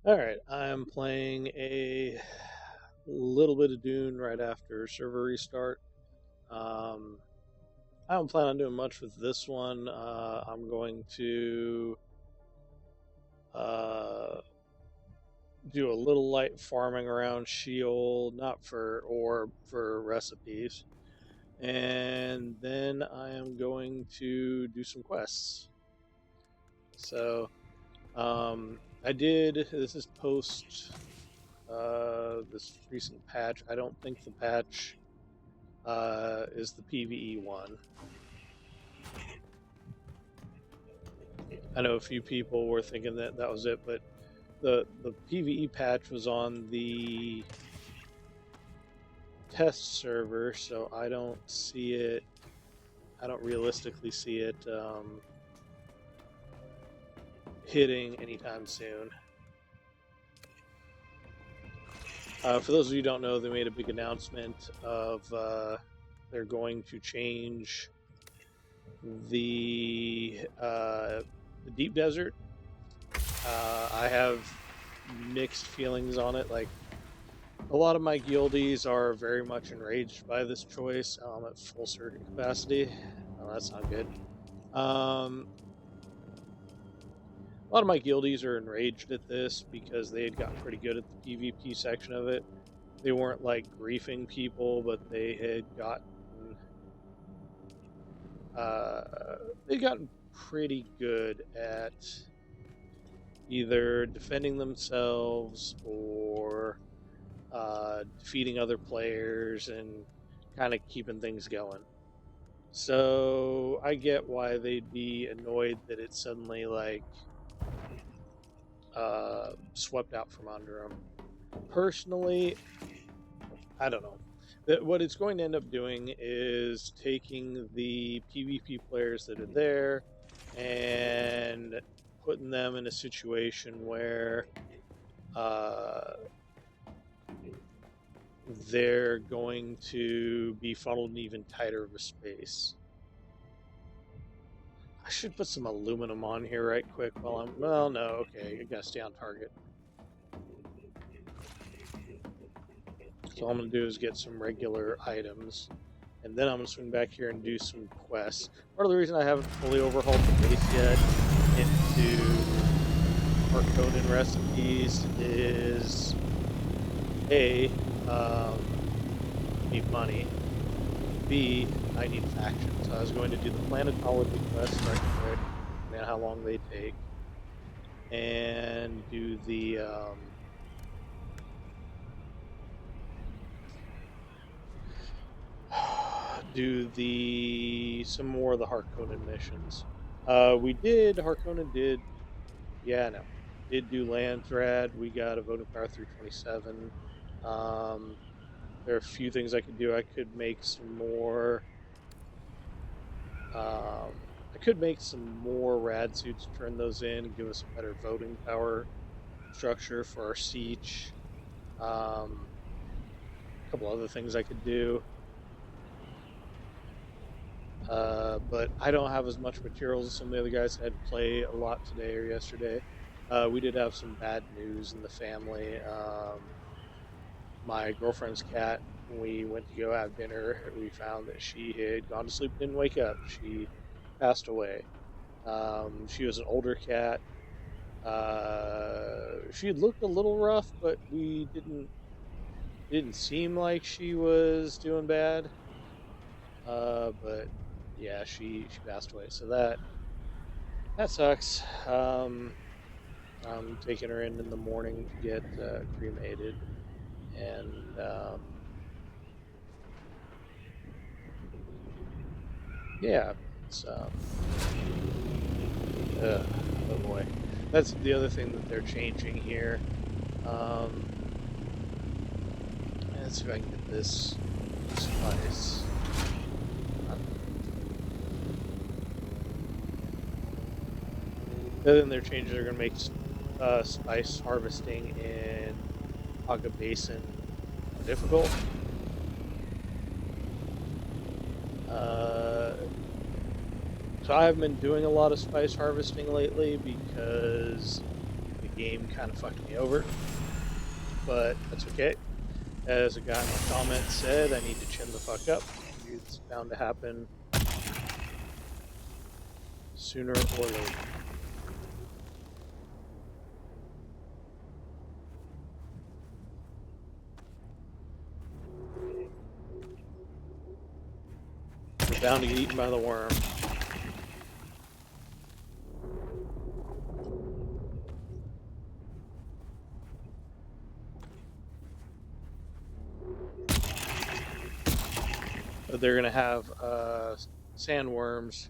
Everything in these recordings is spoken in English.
Alright, I'm playing a little bit of Dune right after server restart. Um, I don't plan on doing much with this one. I'm going to uh, do a little light farming around Sheol, not for ore, for recipes. And then I am going to do some quests. So, I did, this is post this recent patch. I don't think the patch is the PvE one. I know a few people were thinking that that was it, but the PvE patch was on the test server, so I don't see it. I don't realistically see it hitting anytime soon. For those of you who don't know, they made a big announcement of they're going to change the deep desert. I have mixed feelings on it. Like, a lot of my guildies are very much enraged by this choice. I'm at full circuit capacity. Oh, that's not good. A lot of my guildies are enraged at this because they had gotten pretty good at the PvP section of it. They weren't like griefing people, but they'd gotten pretty good at either defending themselves or defeating other players and kind of keeping things going. So I get why they'd be annoyed that it's suddenly like swept out from under them. Personally, I don't know. What it's going to end up doing is taking the PvP players that are there and putting them in a situation where they're going to be funneled in even tighter of a space. I should put some aluminum on here right quick while I'm... Well, no, okay, I gotta stay on target. So all I'm going to do is get some regular items, and then I'm going to swing back here and do some quests. Part of the reason I haven't fully overhauled the base yet into Harkonnen recipes is A, need money, B, I need factions. I was going to do the planetology quests right quick, man, how long they take, and do the some more of the Harkonnen missions. Harkonnen did do Landsrad. We got a voting power 327. There are a few things I could do. I could make some more. I could make some more rad suits, turn those in, and give us a better voting power structure for our siege. A couple other things I could do. But I don't have as much materials as some of the other guys. I had to play a lot today or yesterday. We did have some bad news in the family. My girlfriend's cat, when we went to go have dinner, we found that she had gone to sleep and didn't wake up. She passed away. She was an older cat. She had looked a little rough, but we didn't seem like she was doing bad. But yeah, she passed away. So that sucks. I'm taking her in the morning to get cremated, and yeah, it's oh boy, that's the other thing that they're changing here. Let's see if I can get this spice. Then they're changing. They're going to make spice harvesting in Aga Basin difficult. So I haven't been doing a lot of spice harvesting lately because game kind of fucked me over, but that's okay. As a guy in my comments said, I need to chin the fuck up. It's bound to happen sooner or later. You're bound to get eaten by the worm. But they're gonna have sandworms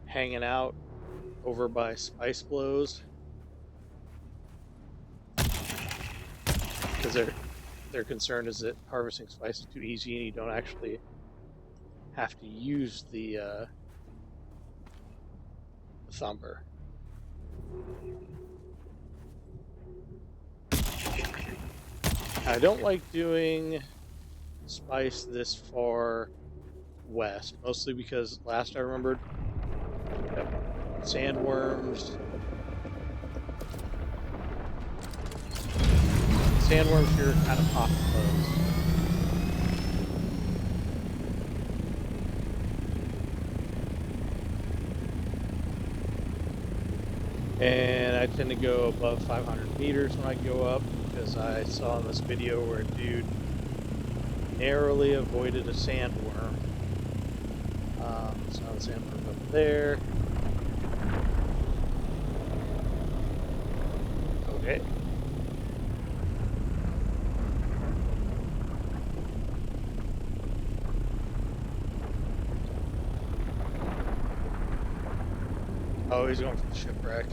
hanging out over by spice blows because their concern is that harvesting spice is too easy and you don't actually have to use the thumper. I don't like doing spice this far west, mostly because last I remembered, sandworms here kind of pop close. And I tend to go above 500 meters when I go up, because I saw in this video where a dude narrowly avoided a sandworm. So the sandworm up there. Okay. Oh, he's going for the shipwreck.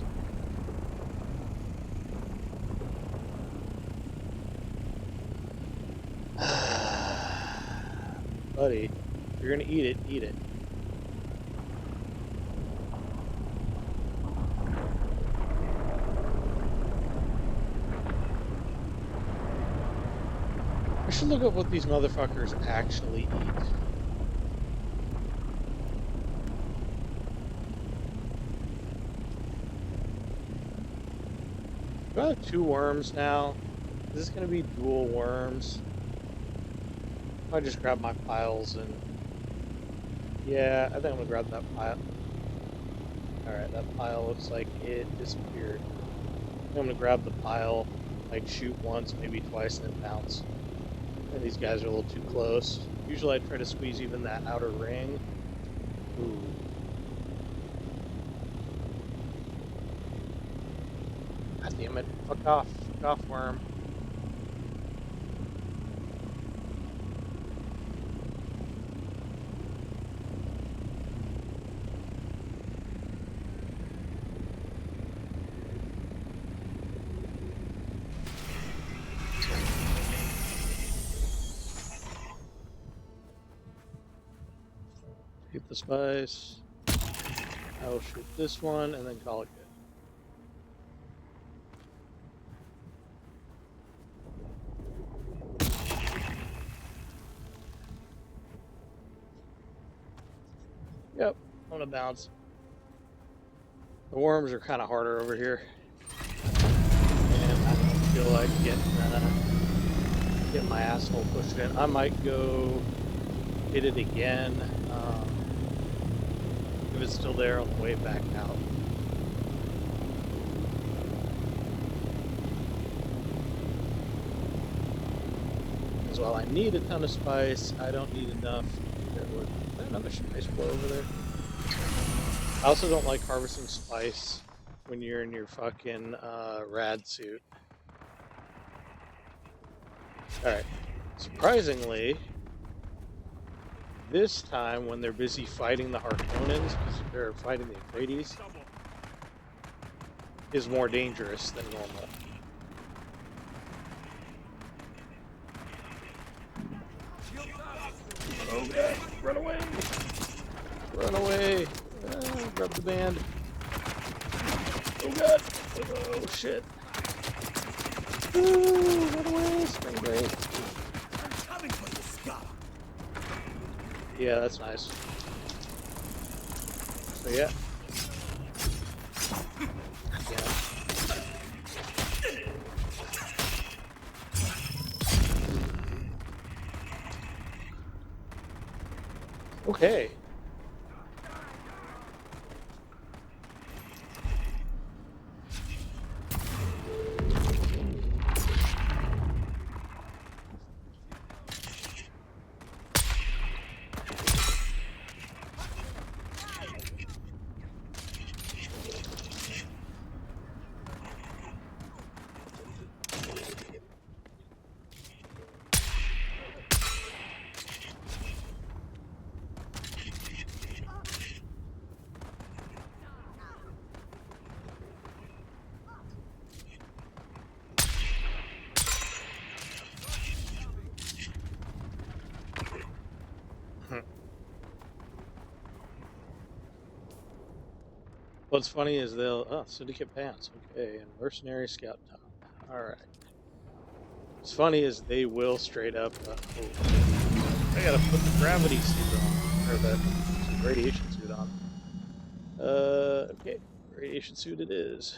Buddy, if you're gonna eat it, eat it. I should look up what these motherfuckers actually eat. I've got 2 worms now. Is this gonna be dual worms? I just grab my piles and... Yeah, I think I'm gonna grab that pile. Alright, that pile looks like it disappeared. I'm gonna grab the pile, like shoot once, maybe twice, and then bounce. And these guys are a little too close. Usually I try to squeeze even that outer ring. Ooh. God damn it. Fuck off. Fuck off, worm. Shoot the spice. I will shoot this one and then call it good. Yep, I'm gonna bounce. The worms are kind of harder over here, and I don't feel like getting my asshole pushed in. I might go hit it again if it's still there on the way back out. Because while I need a ton of spice, I don't need enough. Is there another spice blow over there? I also don't like harvesting spice when you're in your fucking rad suit. Alright. Surprisingly, this time when they're busy fighting the Harkonnens, because they're fighting the Euphrates, is more dangerous than normal. Oh god, run away! Run away! Grab the band. Oh god! Oh shit! Ooh, run away! Spring break. Yeah, that's nice. So yeah. Okay. What's funny is syndicate pants, okay, and mercenary scout top. All right. What's funny is they will straight up. I gotta put the gravity suit on, or the radiation suit on. Okay, radiation suit it is.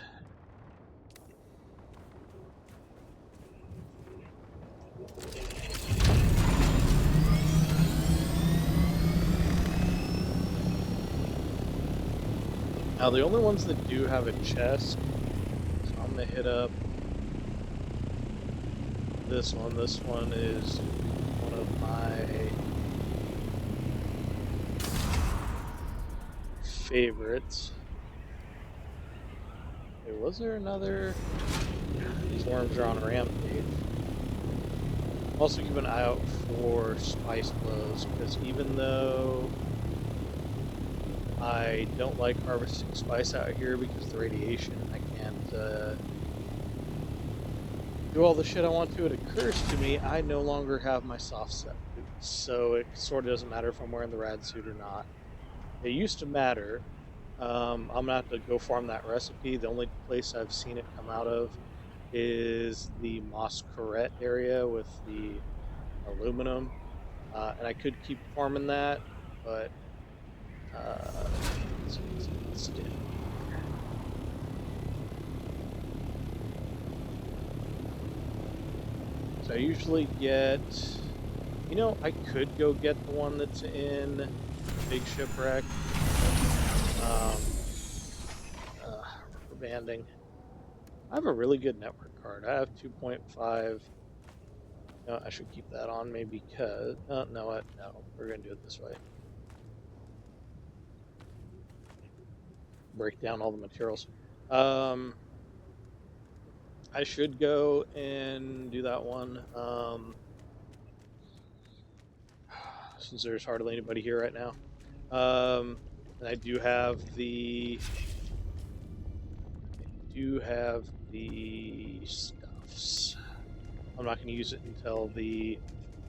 Now the only ones that do have a chest, so I'm gonna hit up this one. This one is one of my favorites. Okay, was there another? These worms are on a rampage. Also keep an eye out for spice blows, because even though I don't like harvesting spice out here because of the radiation, I can't do all the shit I want to. It occurs to me I no longer have my soft set boots, so it sort of doesn't matter if I'm wearing the rad suit or not. It used to matter. I'm gonna have to go farm that recipe. The only place I've seen it come out of is the Moss Corette area with the aluminum, and I could keep farming that, but let's do. So I usually get, I could go get the one that's in Big Shipwreck. Rubber banding. I have a really good network card. I have 2.5. No, I should keep that on maybe because, no, we're going to do it this way. Break down all the materials. I should go and do that one. Since there's hardly anybody here right now. And I do have the stuffs. I'm not going to use it until the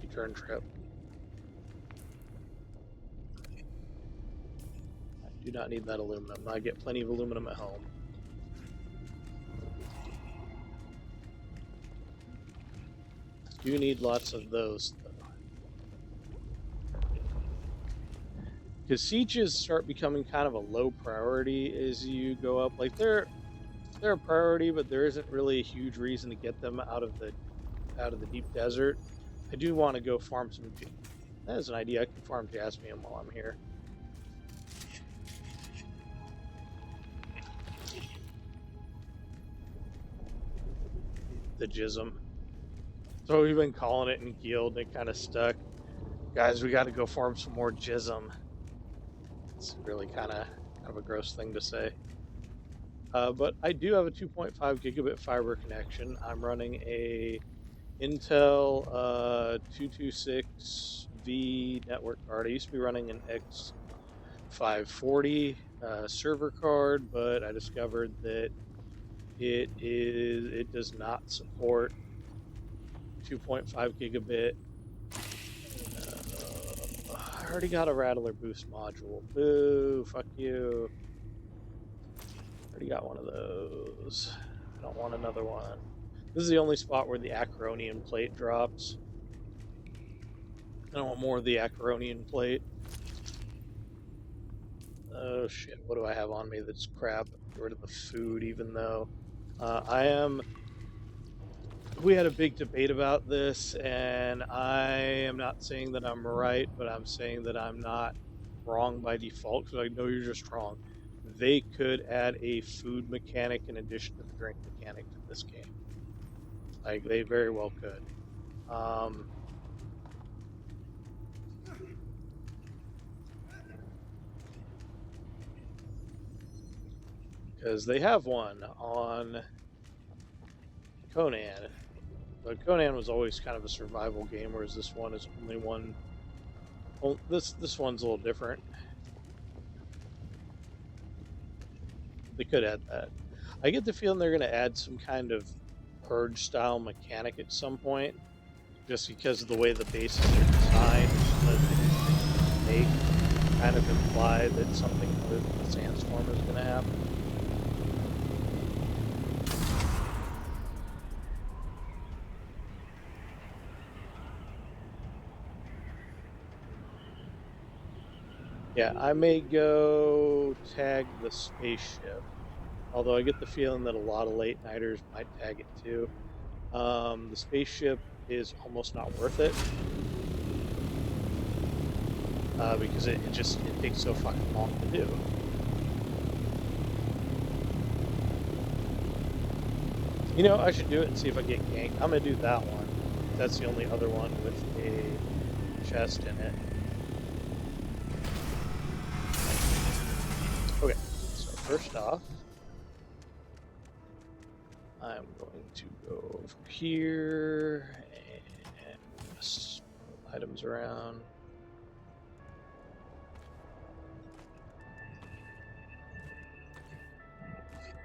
return trip. I do not need that aluminum. I get plenty of aluminum at home. I do need lots of those, though. Because sieges start becoming kind of a low priority as you go up. Like they're a priority, but there isn't really a huge reason to get them out of the deep desert. I do want to go farm some. That is an idea. I can farm jasmine while I'm here. The jism. So we've been calling it in guild, and it kind of stuck. Guys, we got to go farm some more jism. It's really kind of a gross thing to say. But I do have a 2.5 gigabit fiber connection. I'm running a Intel 226V network card. I used to be running an X540 server card, but I discovered that it does not support 2.5 gigabit. I already got a Rattler Boost module. Boo, fuck you. Already got one of those. I don't want another one. This is the only spot where the Acheronian plate drops. I don't want more of the Acheronian plate. Oh shit, what do I have on me that's crap? Get rid of the food, even though we had a big debate about this, and I am not saying that I'm right, but I'm saying that I'm not wrong by default because I know you're just wrong. They could add a food mechanic in addition to the drink mechanic to this game. Like, they very well could. Because they have one on Conan. But Conan was always kind of a survival game, whereas this one is only one. Well, this one's a little different. They could add that. I get the feeling they're going to add some kind of purge style mechanic at some point, just because of the way the bases are designed, so that they kind of imply that something other than the sandstorm is going to happen. Yeah, I may go tag the spaceship, although I get the feeling that a lot of late nighters might tag it too. The spaceship is almost not worth it because it takes so fucking long to do. You know, I should do it and see if I get ganked. I'm gonna do that one. That's the only other one with a chest in it. Okay, so first off, I'm going to go over here and just move items around.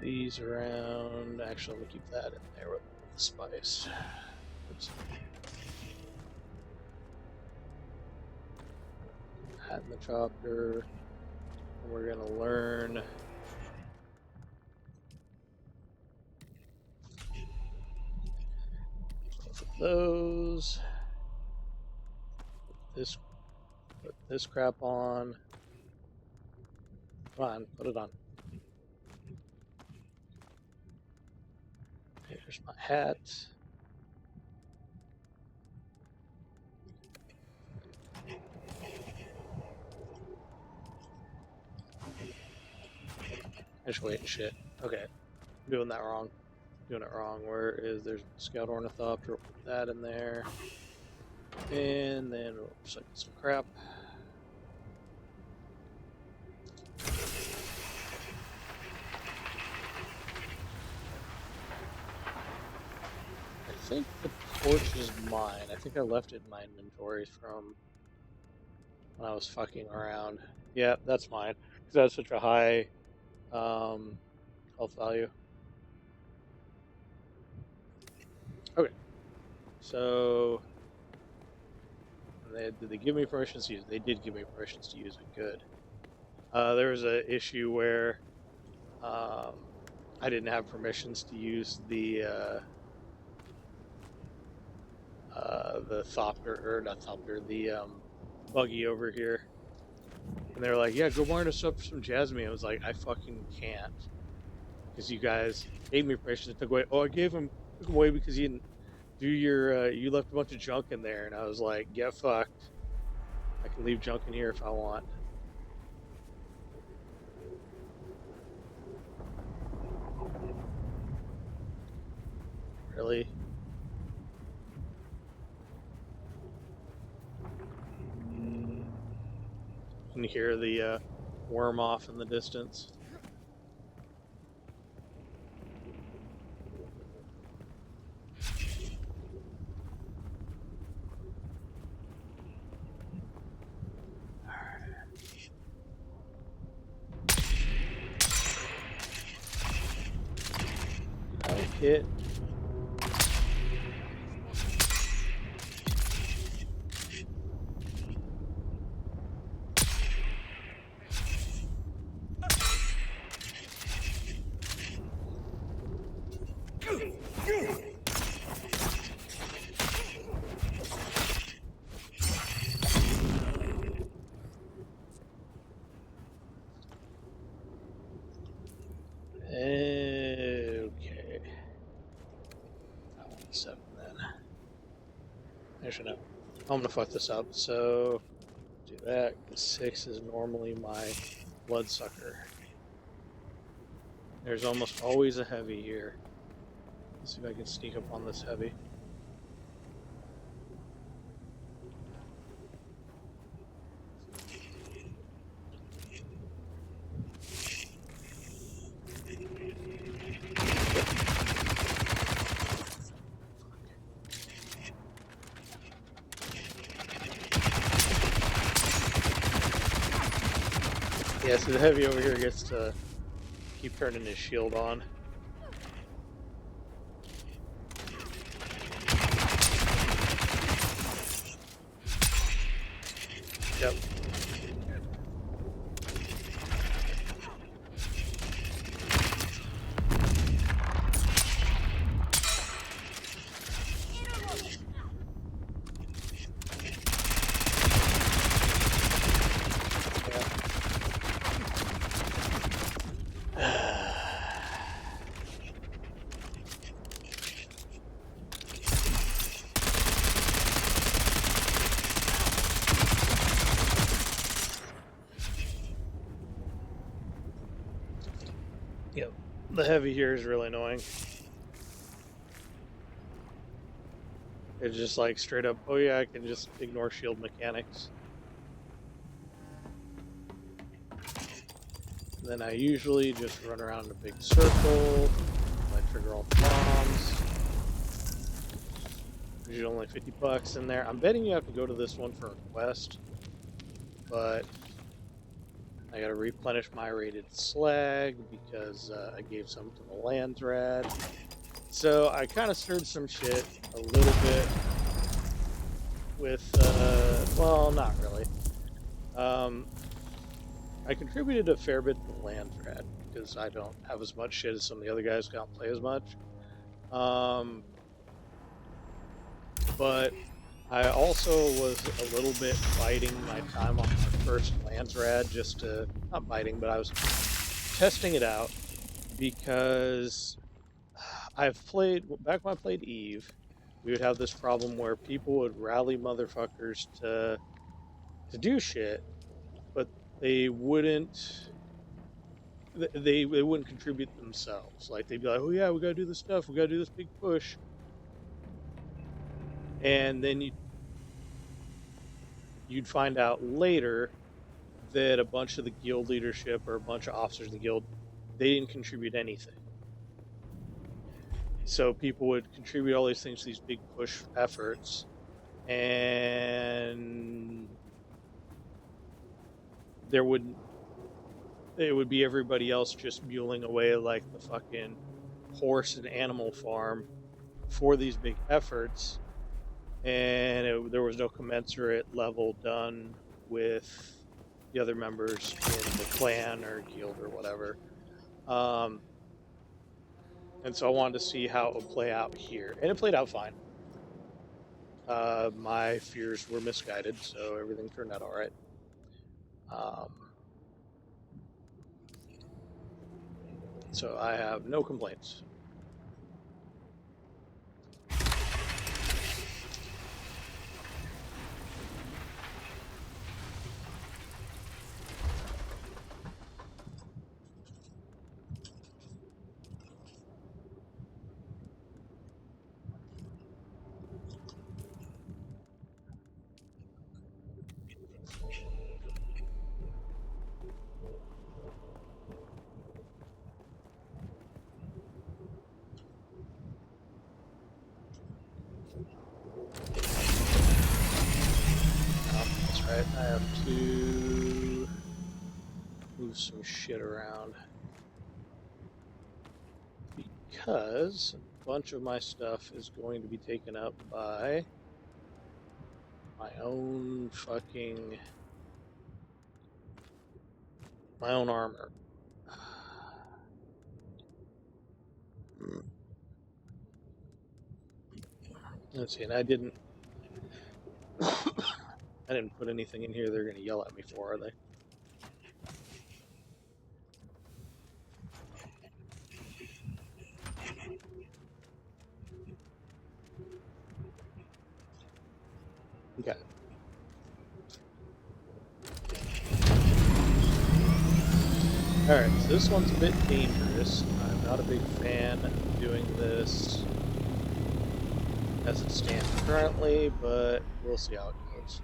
These around. Actually, I'm gonna keep that in there with the spice. Oops. Hat in the chopper. And we're gonna learn both of those. Put this crap on. Come on, put it on. Here's my hat. I just wait and shit. Okay, I'm doing that wrong. Doing it wrong. Where is there's Scout Ornithopter? We'll put that in there, and then we'll recycle some crap. I think the torch is mine. I think I left it in my inventory from when I was fucking around. Yeah, that's mine because that's such a high health value. Okay, so did they give me permissions to use it? They did give me permissions to use it. Good. There was an issue where I didn't have permissions to use the thopter, or not thopter, the buggy over here. And they were like, yeah, go warn us up for some Jasmine. I was like, I fucking can't. Because you guys gave me permission to take away. Oh, I took away because you didn't do your, you left a bunch of junk in there. And I was like, get fucked. I can leave junk in here if I want. Really? You can hear the worm off in the distance. Hit. Okay. I want 7 then. Actually, no. I'm gonna fuck this up. So, do that, because 6 is normally my bloodsucker. There's almost always a heavy here. Let's see if I can sneak up on this heavy. Yeah, so the heavy over here gets to keep turning his shield on. Yep. Yep. The heavy here is really annoying. It's just like straight up, oh yeah, I can just ignore shield mechanics. And then I usually just run around in a big circle. I trigger all the bombs. Usually only $50 in there. I'm betting you have to go to this one for a quest, but I gotta replenish my rated slag because I gave some to the Landsrad. So I kind of stirred some shit a little bit with, well, not really. I contributed a fair bit to the Landsrad because I don't have as much shit as some of the other guys who don't play as much. But I also was a little bit biding my time on my first Landsrad, just to, not biting, but I was testing it out because I've played, back when I played Eve, we would have this problem where people would rally motherfuckers to do shit, but they wouldn't they wouldn't contribute themselves. Like they'd be like, oh yeah, we gotta do this stuff, we gotta do this big push. And then you'd find out later that a bunch of the guild leadership or a bunch of officers of the guild, they didn't contribute anything. So people would contribute all these things to these big push efforts, and it would be everybody else just muling away like the fucking horse and animal farm for these big efforts, and there was no commensurate level done with the other members in the clan or guild or whatever. And so I wanted to see how it would play out here, and it played out fine. My fears were misguided, so everything turned out all right. So I have no complaints. That's right, I have to move some shit around because a bunch of my stuff is going to be taken up by my own armor. Let's see, and I didn't put anything in here they're going to yell at me for, are they? Okay. Alright, so this one's a bit dangerous. I'm not a big fan of doing this as it stands currently, but we'll see how it goes.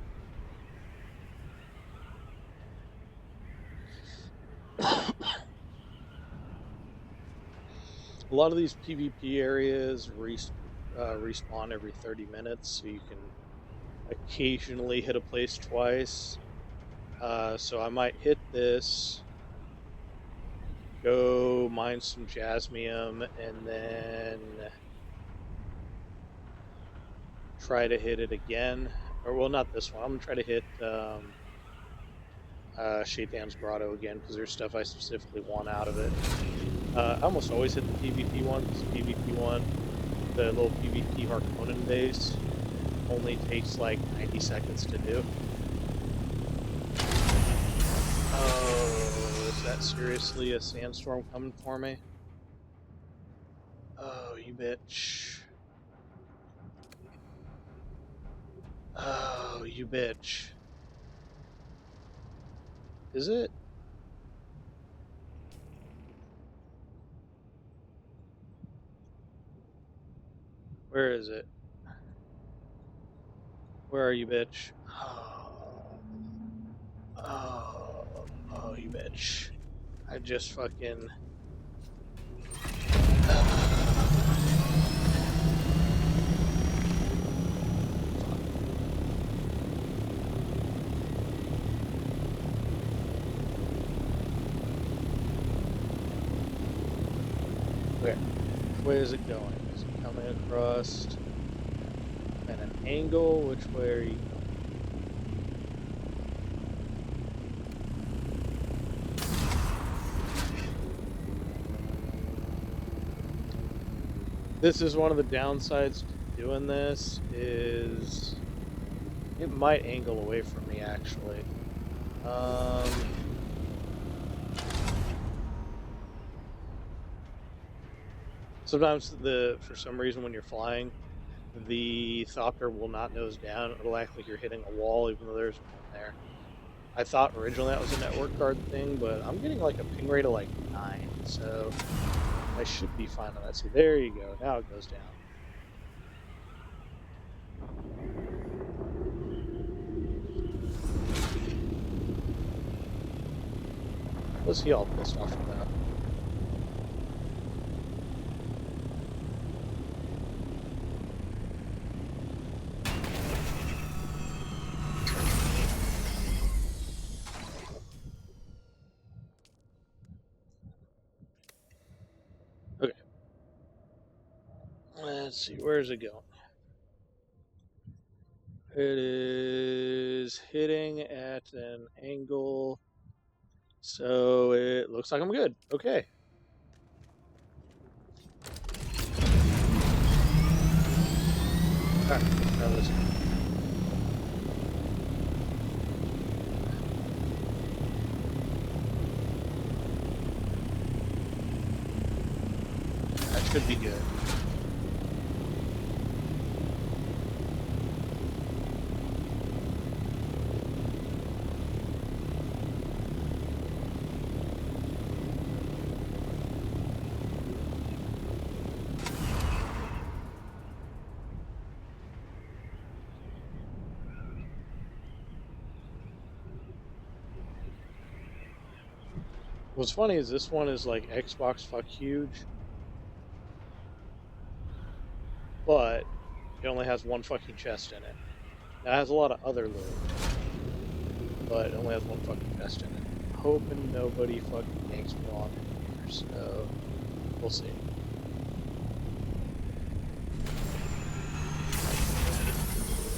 A lot of these PvP areas respawn every 30 minutes, so you can occasionally hit a place twice. So I might hit this, go mine some jasmium, and then try to hit it again. Or, well, not this one. I'm going to try to hit Shaitan's Grotto again, because there's stuff I specifically want out of it. I almost always hit the PvP one, because the PvP one, the little PvP Harkonnen base, only takes like 90 seconds to do. Oh, is that seriously a sandstorm coming for me? Oh, you bitch. Oh, you bitch. Is it? Where is it? Where are you, bitch? Oh, oh, you bitch. I just fucking... Where? Which way is it going? Is it coming across at an angle? Which way are you? This is one of the downsides to doing this, is it might angle away from me, actually. Sometimes for some reason when you're flying, the Thopter will not nose down. It'll act like you're hitting a wall, even though there's one there. I thought originally that was a network card thing, but I'm getting like a ping rate of like 9, so I should be fine on that. See, there you go. Now it goes down. What's he all pissed off about? Okay. Let's see, where's it going? It is hitting at an angle, so it looks like I'm good. Okay. Alright, now this. That should be good. What's funny is this one is like Xbox fuck huge, but it only has one fucking chest in it. Now, it has a lot of other loot, but it only has one fucking chest in it. Hoping nobody fucking yanks me on in here, so we'll see.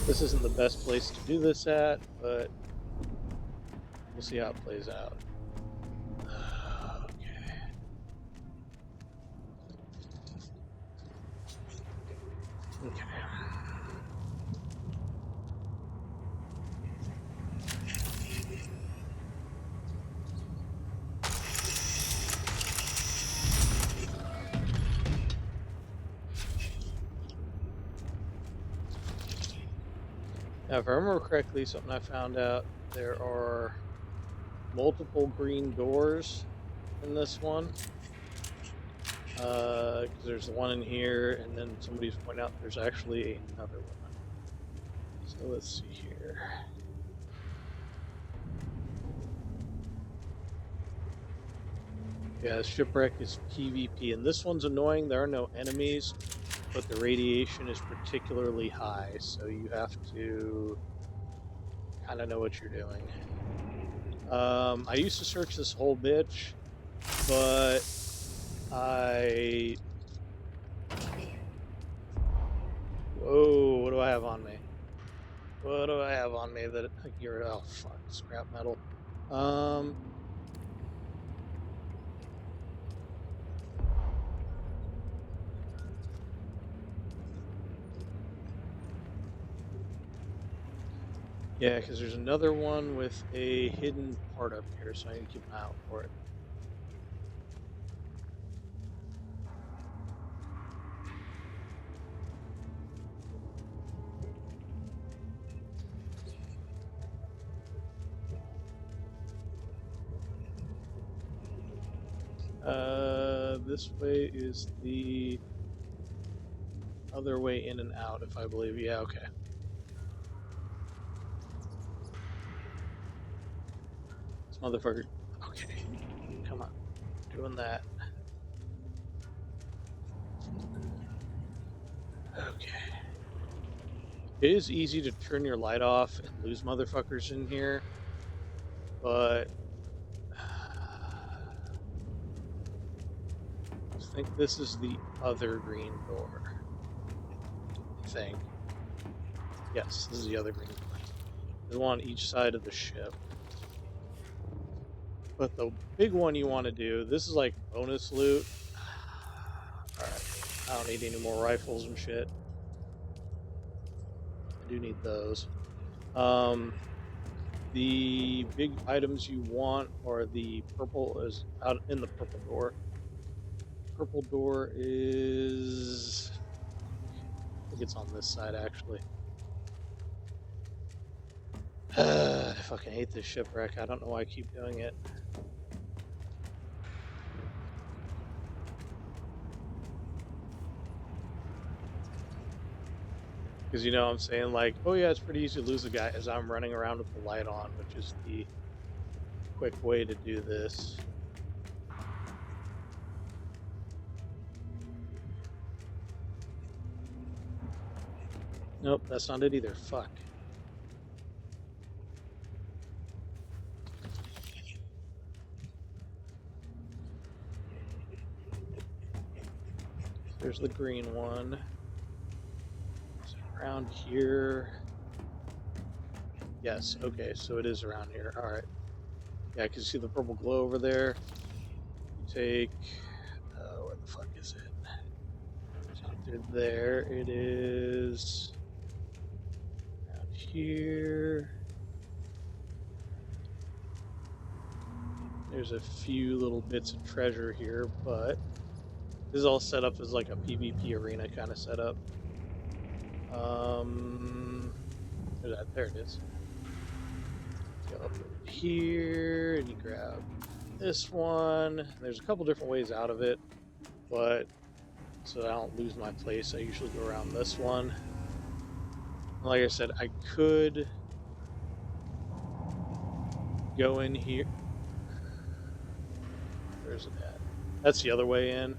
This isn't the best place to do this at, but we'll see how it plays out. Okay. Now, if I remember correctly, something I found out, there are multiple green doors in this one. Because there's the one in here, and then somebody's pointing out there's actually another one. So let's see here. Yeah, shipwreck is PvP, and this one's annoying. There are no enemies, but the radiation is particularly high, so you have to kind of know what you're doing. I used to search this whole bitch, but Whoa, what do I have on me? What do I have on me that I can get rid of? Oh, fuck, scrap metal. Yeah, because there's another one with a hidden part up here, so I need to keep an eye out for it. This way is the other way in and out, if I believe. Yeah, okay. This motherfucker. Okay, come on. Doing that. Okay. It is easy to turn your light off and lose motherfuckers in here, but I think this is the other green door. I think. Yes, this is the other green door. There's one on each side of the ship. But the big one you want to do, this is like bonus loot. Alright, I don't need any more rifles and shit. I do need those. The big items you want are the purple is out in the purple door. Purple door is, I think it's on this side actually. I fucking hate this shipwreck. I don't know why I keep doing it. Because you know what I'm saying, like, oh yeah, it's pretty easy to lose a guy as I'm running around with the light on, which is the quick way to do this. Nope, that's not it either. Fuck. There's the green one. Is it around here? Yes, okay, so it is around here. Alright. Yeah, I can see the purple glow over there. You take... where the fuck is it? It's not there. It is... around here. There's a few little bits of treasure here, but this is all set up as like a PvP arena kind of setup. There it is. Go up here and you grab this one. There's a couple different ways out of it, but so I don't lose my place, I usually go around this one. Like I said, I could go in here. Where's it at? That's the other way in.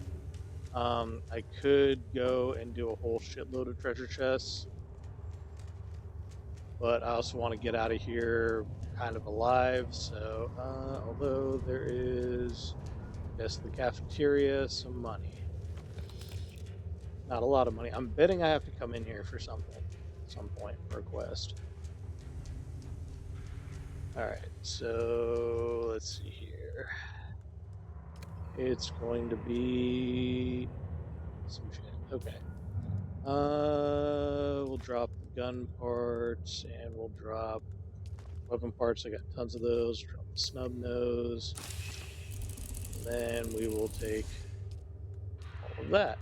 I could go and do a whole shitload of treasure chests, but I also want to get out of here kind of alive, so although there is, I guess, the cafeteria, some money. Not a lot of money. I'm betting I have to come in here for something at some point for a quest. Alright, so let's see here. It's going to be some shit. Okay. We'll drop the gun parts and we'll drop weapon parts. I got tons of those. Drop the snub nose. Then we will take all of that.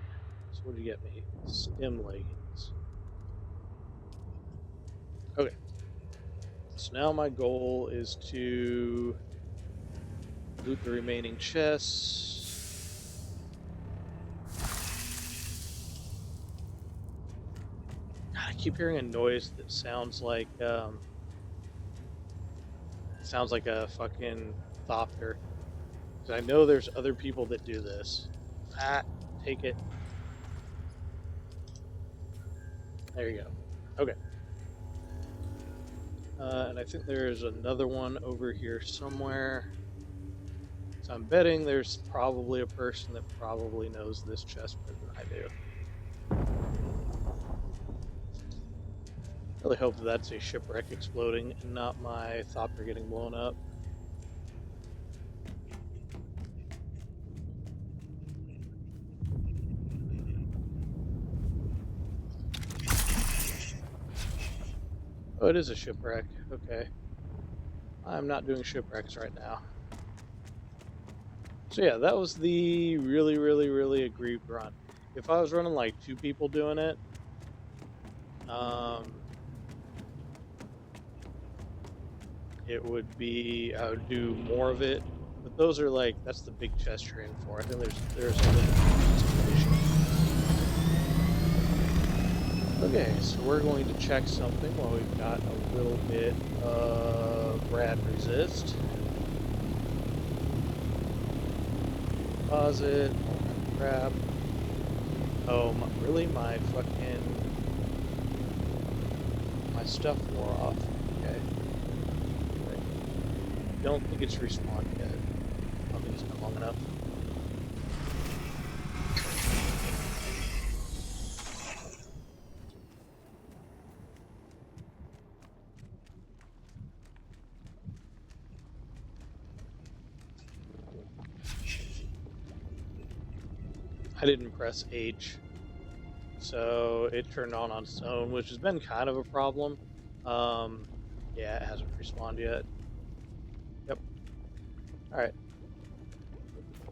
So what did you get me? Stem leggings. Okay. So now my goal is to loot the remaining chests. God, I keep hearing a noise that sounds like a fucking thopter. Because I know there's other people that do this. Ah, take it. There you go. Okay. And I think there's another one over here somewhere. So I'm betting there's probably a person that probably knows this chest better than I do. Really hope that that's a shipwreck exploding and not my thopter getting blown up. Oh, it is a shipwreck. Okay. I'm not doing shipwrecks right now. So yeah, that was the really aggrieved run. If I was running like 2 people doing it, it would be, I would do more of it. But those are like, that's the big chest you're in for. I think there's a situation. Okay, so we're going to check something while we've got a little bit of rad resist. Deposit, all that crap. Oh, really? My stuff wore off. Okay. Don't think it's respawned yet. I don't think it's been long enough. I didn't press H, so it turned on its own, which has been kind of a problem. Yeah, it hasn't respawned yet. Yep. Alright.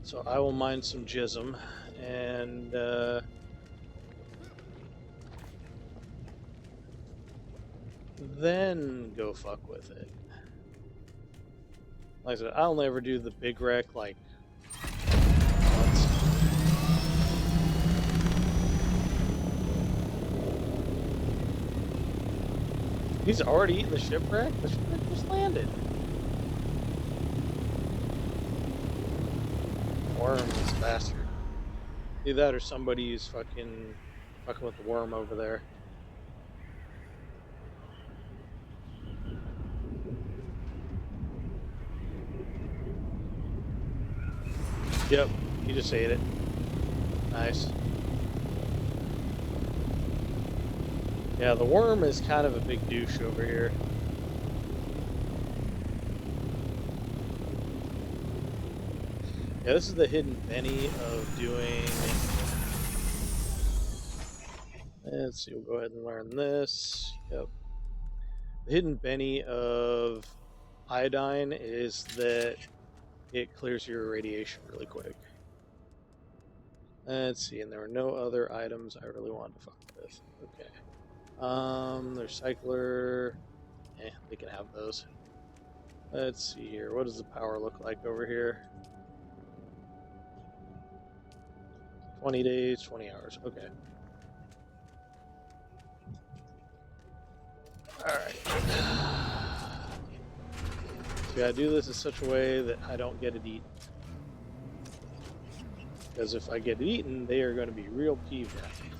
So I will mine some jism, and then go fuck with it. Like I said, I'll never do the big wreck like once. He's already eaten the shipwreck? The shipwreck just landed. Worm, this bastard. Either that or somebody's fucking with the worm over there. Yep, he just ate it. Nice. Yeah, the worm is kind of a big douche over here. Yeah, this is the hidden Benny of doing... Let's see, we'll go ahead and learn this. Yep. The hidden Benny of iodine is that it clears your radiation really quick. Let's see, and there were no other items I really wanted to fuck with. Okay. There's cycler. They can have those. Let's see here. What does the power look like over here? 20 days, 20 hours. Okay. Alright. So I do this in such a way that I don't get it eaten. Because if I get it eaten, they are going to be real peeved at me.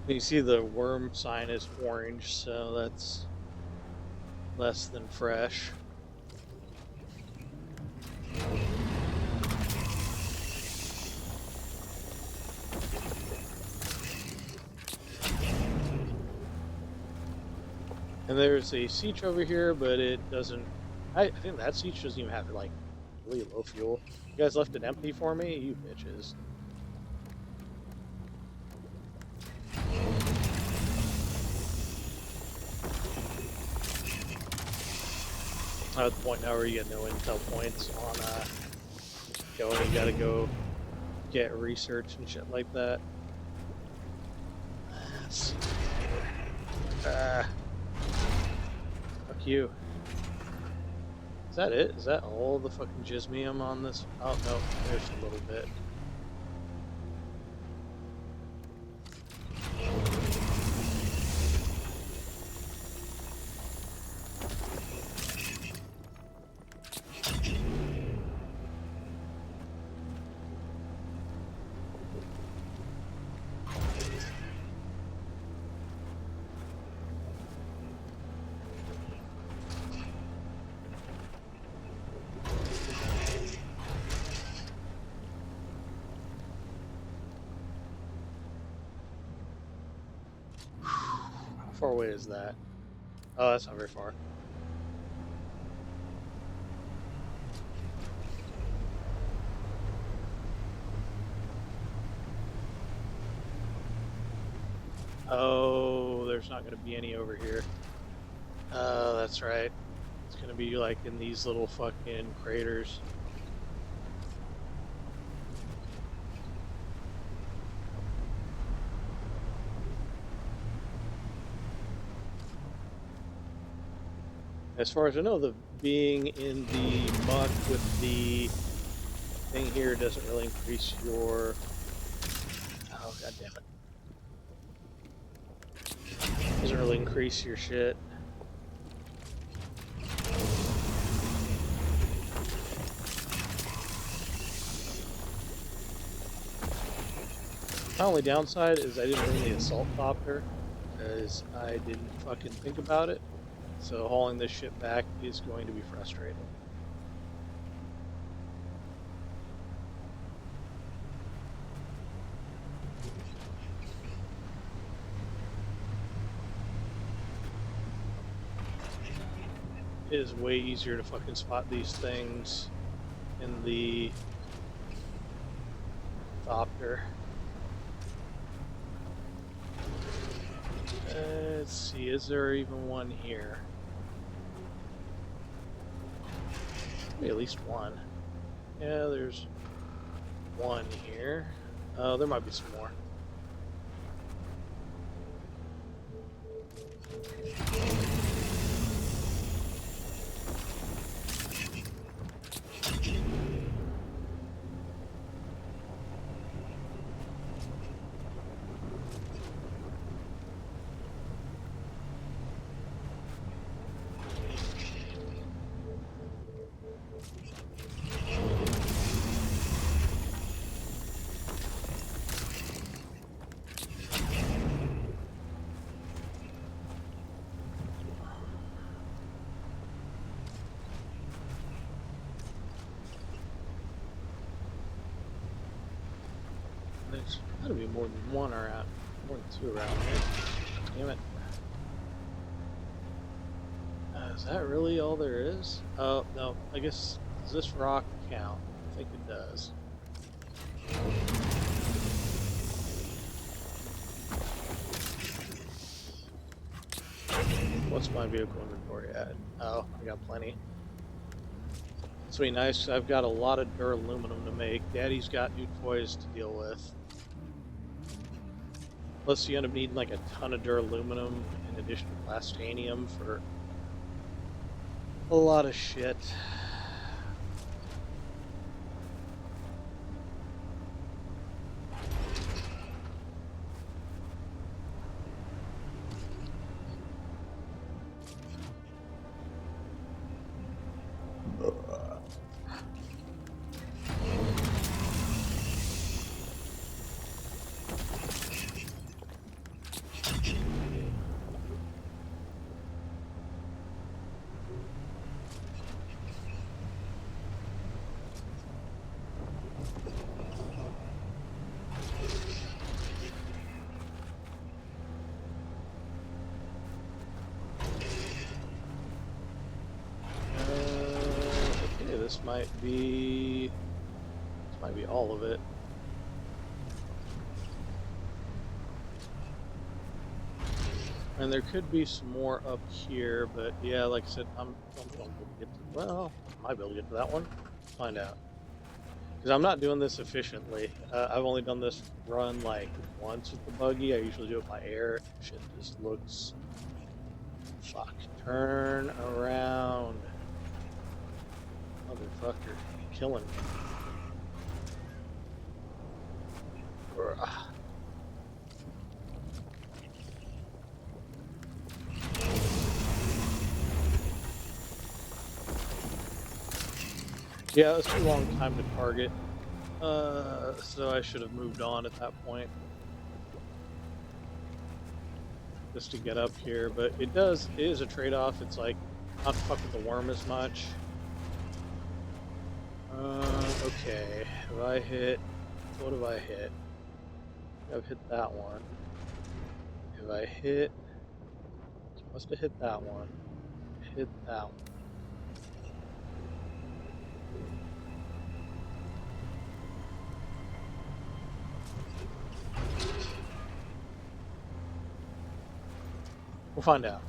You see the worm sign is orange, so that's less than fresh. And there's a siege over here, but it doesn't... I think that siege doesn't even have, like, really low fuel. You guys left it empty for me? You bitches. I'm at the point now where you get no intel points on going. You gotta go get research and shit like that. Let's see. Fuck you. Is that it? Is that all the fucking gizmium on this? Oh no, there's a little bit. How far away is that? Oh, that's not very far. Oh, there's not going to be any over here. Oh, that's right. It's going to be like in these little fucking craters. As far as I know, the being in the muck with the thing here doesn't really increase your... Oh, god damn it. Doesn't really increase your shit. My only downside is I didn't bring the assault copter because I didn't fucking think about it. So hauling this shit back is going to be frustrating. It is way easier to fucking spot these things in the copter. Let's see, is there even one here? Maybe at least one. Yeah, there's one here. Oh, there might be some more. There's gotta be more than one around, more than two around here. Damn it. Is that really all there is? Oh, no, I guess, does this rock count? I think it does. What's my vehicle inventory at? Oh, I got plenty. It's really nice. I've got a lot of duraluminum to make. Daddy's got new toys to deal with. Plus, you end up needing like a ton of duraluminum in addition to plastanium for a lot of shit. This might be all of it. And there could be some more up here, but yeah, like I said, I'm gonna be able to get to. Well, I might be able to get to that one. Let's find out. Because I'm not doing this efficiently. I've only done this run like once with the buggy. I usually do it by air. Shit just looks. Fuck. Turn around. Motherfucker. Killing me. Ugh. Yeah, it's too long time to target. So I should have moved on at that point. Just to get up here, but it is a trade-off. It's like not to fuck with the worm as much. Okay. Have I hit? What have I hit? I've hit that one. Have I hit? Must have hit that one. Hit that one. We'll find out.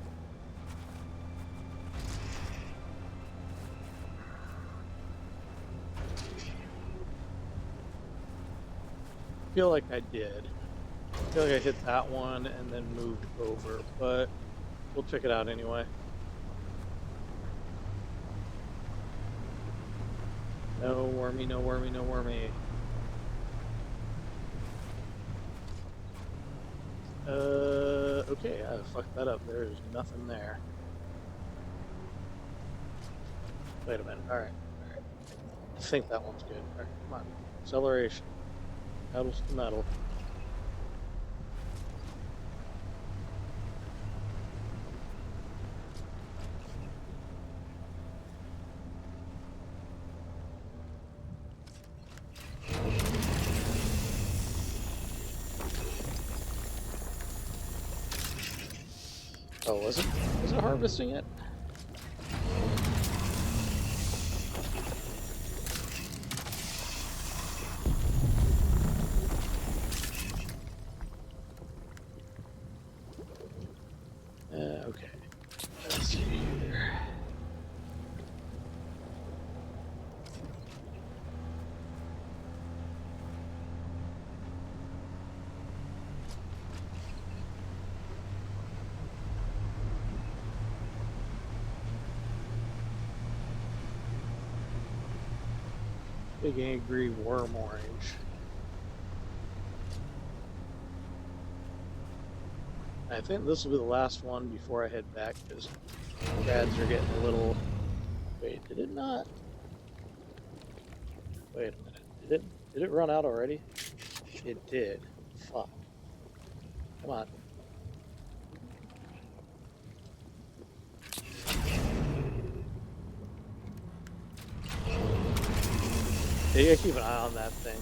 I feel like I did. I feel like I hit that one and then moved over, but we'll check it out anyway. No wormy, no wormy, no wormy. Okay, I fucked that up. There is nothing there. Wait a minute. Alright. I think that one's good. Alright, come on. Acceleration. Pedals to metal. Oh, was it? Was it harvesting it? Okay. Let's see here. Big angry worm orange. I think this will be the last one before I head back because rads are getting a little. Wait, did it not? Wait a minute. Did it run out already? It did. Fuck. Come on. Yeah, you gotta keep an eye on that thing.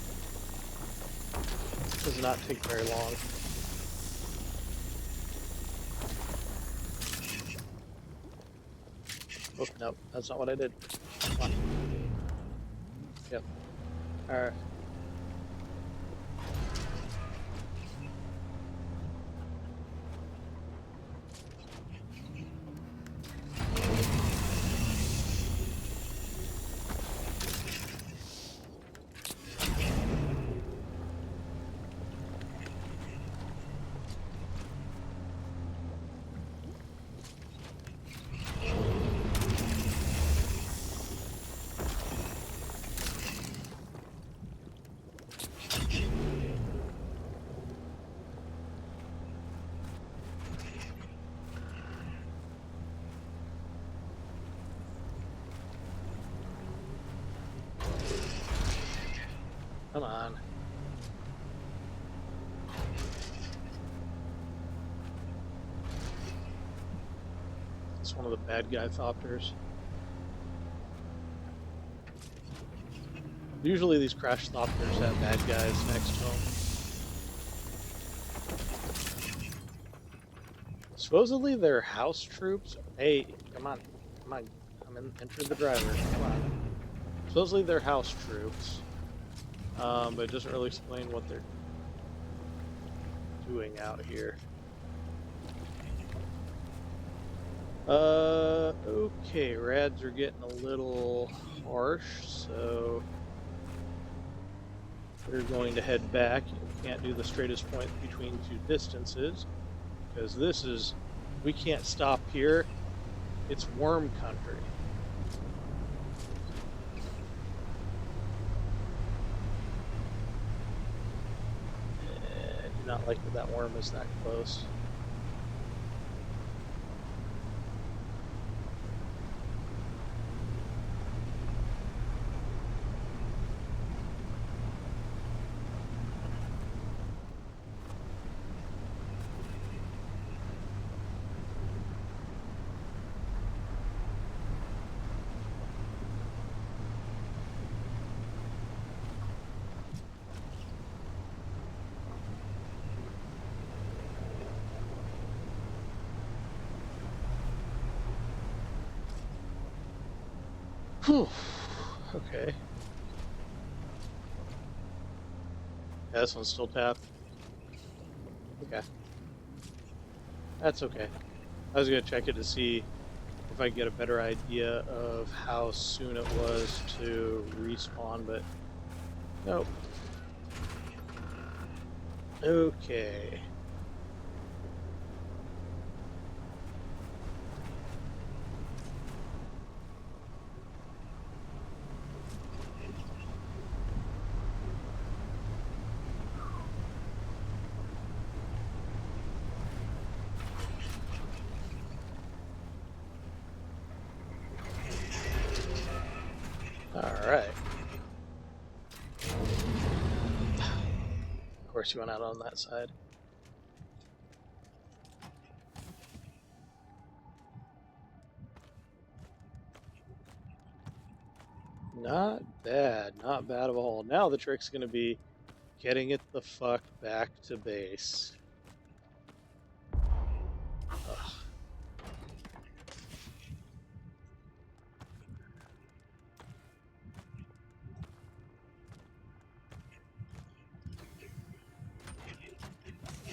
It does not take very long. Oh, no, that's not what I did. Come on. Yep. Alright. Come on. It's one of the bad guy thopters. Usually these crash thopters have bad guys next to them. Supposedly they're house troops. Hey, come on. Come on. Enter the driver. Come on. Supposedly they're house troops. But it doesn't really explain what they're doing out here. Okay, rads are getting a little harsh, so we're going to head back. We can't do the straightest point between two distances, because we can't stop here. It's worm country. I do not like that worm is that close. Whew. Okay. Yeah, this one's still tapped. Okay. That's okay. I was going to check it to see if I get a better idea of how soon it was to respawn, but nope. Okay. Alright. Of course, you went out on that side. Not bad, not bad at all. Now the trick's going to be getting it the fuck back to base. Ugh.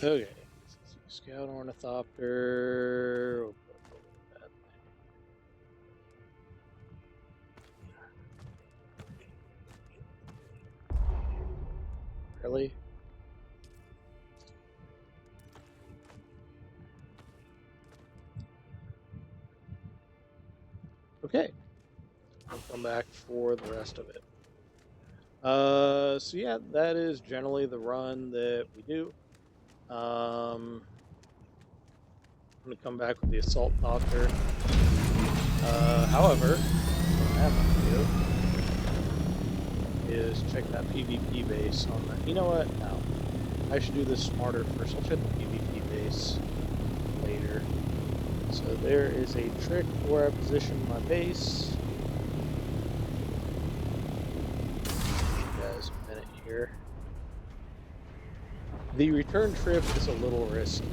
Okay. Scout ornithopter. We'll put that thing. Really? Okay. I'll come back for the rest of it. So yeah, that is generally the run that we do. I'm gonna come back with the assault doctor. However, what I'm gonna do is check that PvP base on that. You know what? No. I should do this smarter first. I'll check the PvP base later. So there is a trick where I position my base. Give you guys a minute here. The return trip is a little risky.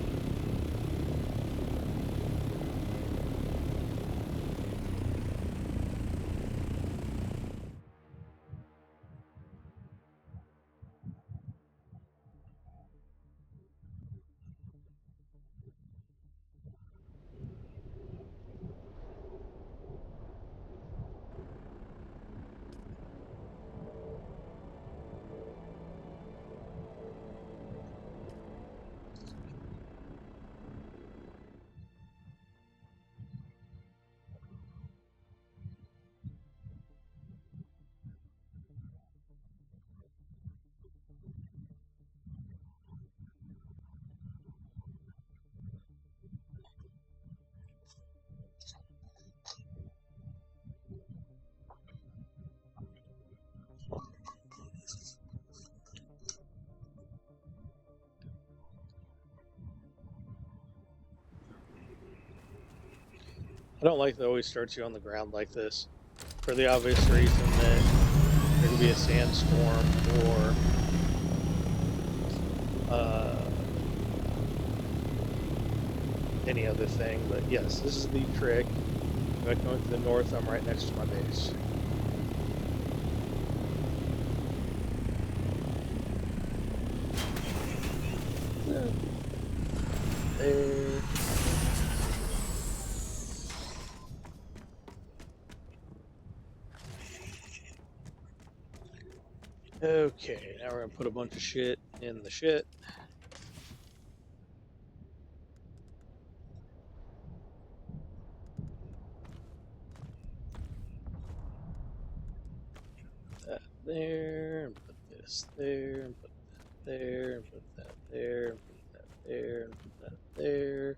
I don't like that it always starts you on the ground like this, for the obvious reason that there could be a sandstorm or any other thing. But yes, this is the trick. If I'm going to the north, I'm right next to my base. There. Okay, now we're gonna put a bunch of shit in the shit. That there, and put this there, and put that there, and put that there, and put that there, and put that there.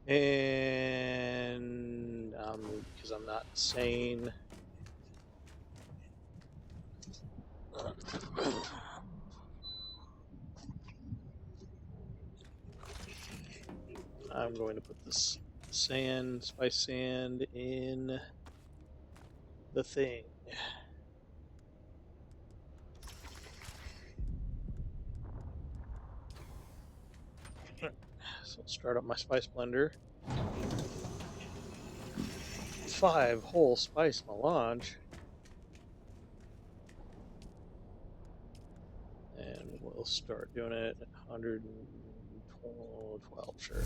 And because I'm not insane, I'm going to put this sand, spice sand, in the thing. So I'll start up my spice blender. 5 whole spice melange. And we'll start doing it at 112, sure.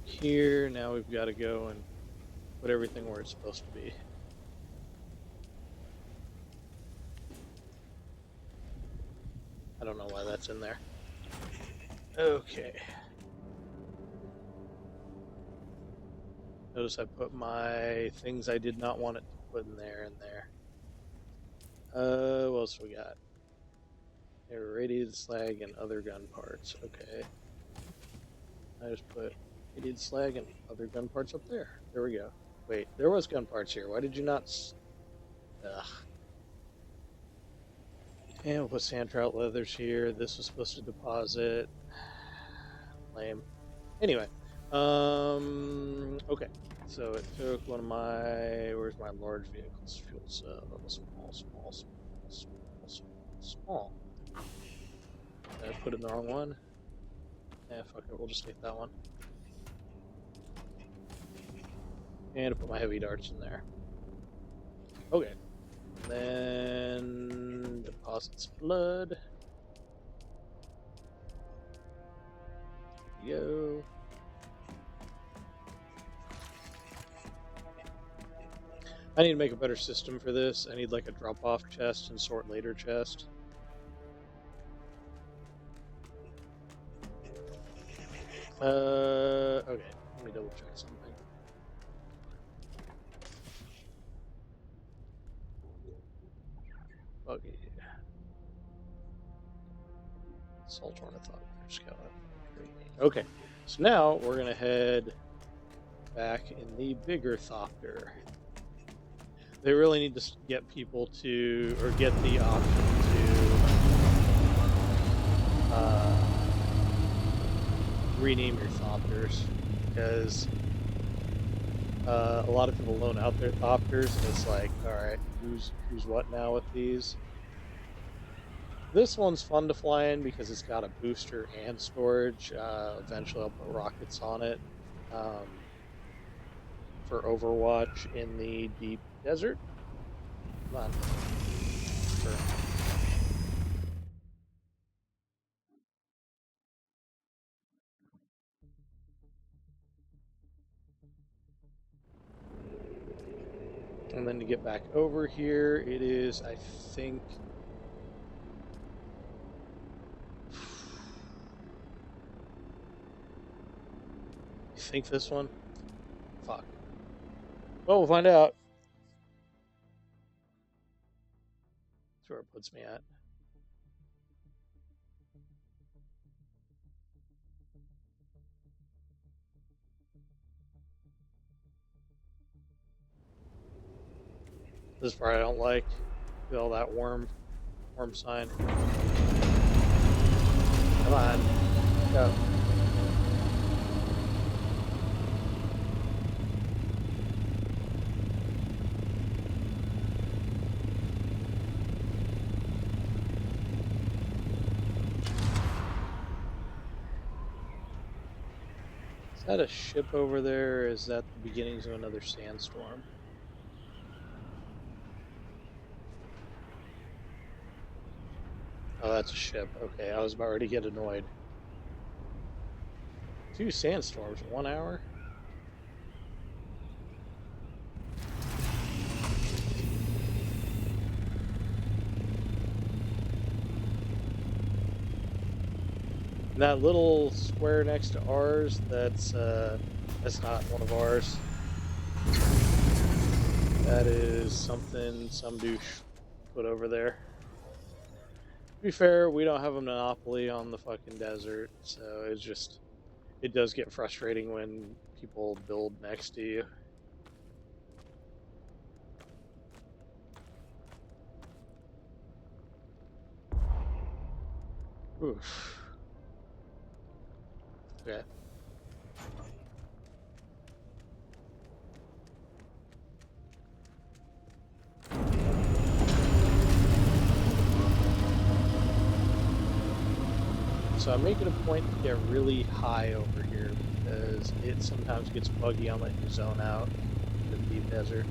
Here, now we've got to go and put everything where it's supposed to be. I don't know why that's in there. Okay. Notice I put my things I did not want it to put in there. What else we got? Irradiated slag and other gun parts. Okay. I just put irradiated slag and other gun parts up there. There we go. Wait, there was gun parts here. Why did you not... Ugh. And we'll put sand trout leathers here. This was supposed to deposit. Lame. Anyway. Okay. So it took one of my... Where's my large vehicles? Fuel cell. Small. Did I put in the wrong one? Yeah, fuck it. We'll just take that one. And put my heavy darts in there. Okay. Then deposits blood. Yo. I need to make a better system for this. I need like a drop-off chest and sort later chest. Okay. Let me double check something. Okay. Salt ornithopter. Okay. So now we're gonna head back in the bigger thopter. They really need to get people to, or get the option to rename your thopters, because a lot of people loan out their thopters, and it's like, all right, who's what now with these? This one's fun to fly in because it's got a booster and storage. Eventually, I'll put rockets on it for Overwatch in the deep desert. Come on. Sure. And then to get back over here, it is, I think... I think this one? Fuck. Well, we'll find out. That's where it puts me at. This part I don't like. Feel that worm sign. Come on. Go. Is that a ship over there, or is that the beginnings of another sandstorm? Oh, that's a ship. Okay, I was about ready to get annoyed. 2 sandstorms, 1 hour? And that little square next to ours, that's not one of ours. That is something some douche put over there. To be fair, we don't have a monopoly on the fucking desert, so it does get frustrating when people build next to you. Oof. Okay. So I'm making a point to get really high over here because it sometimes gets buggy on letting you zone out in the deep desert.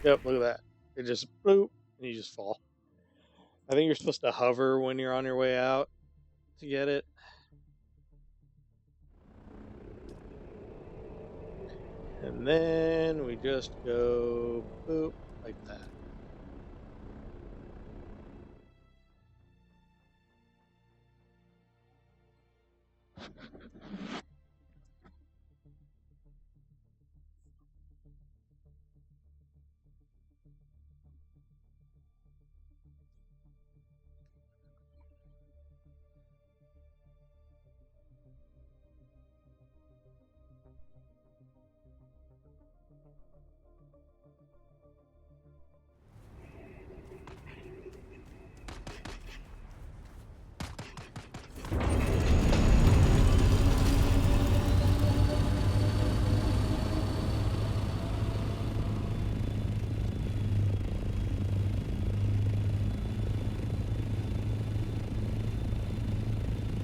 Yep, look at that. It just bloop, and you just fall. I think you're supposed to hover when you're on your way out to get it. And then we just go boop like that.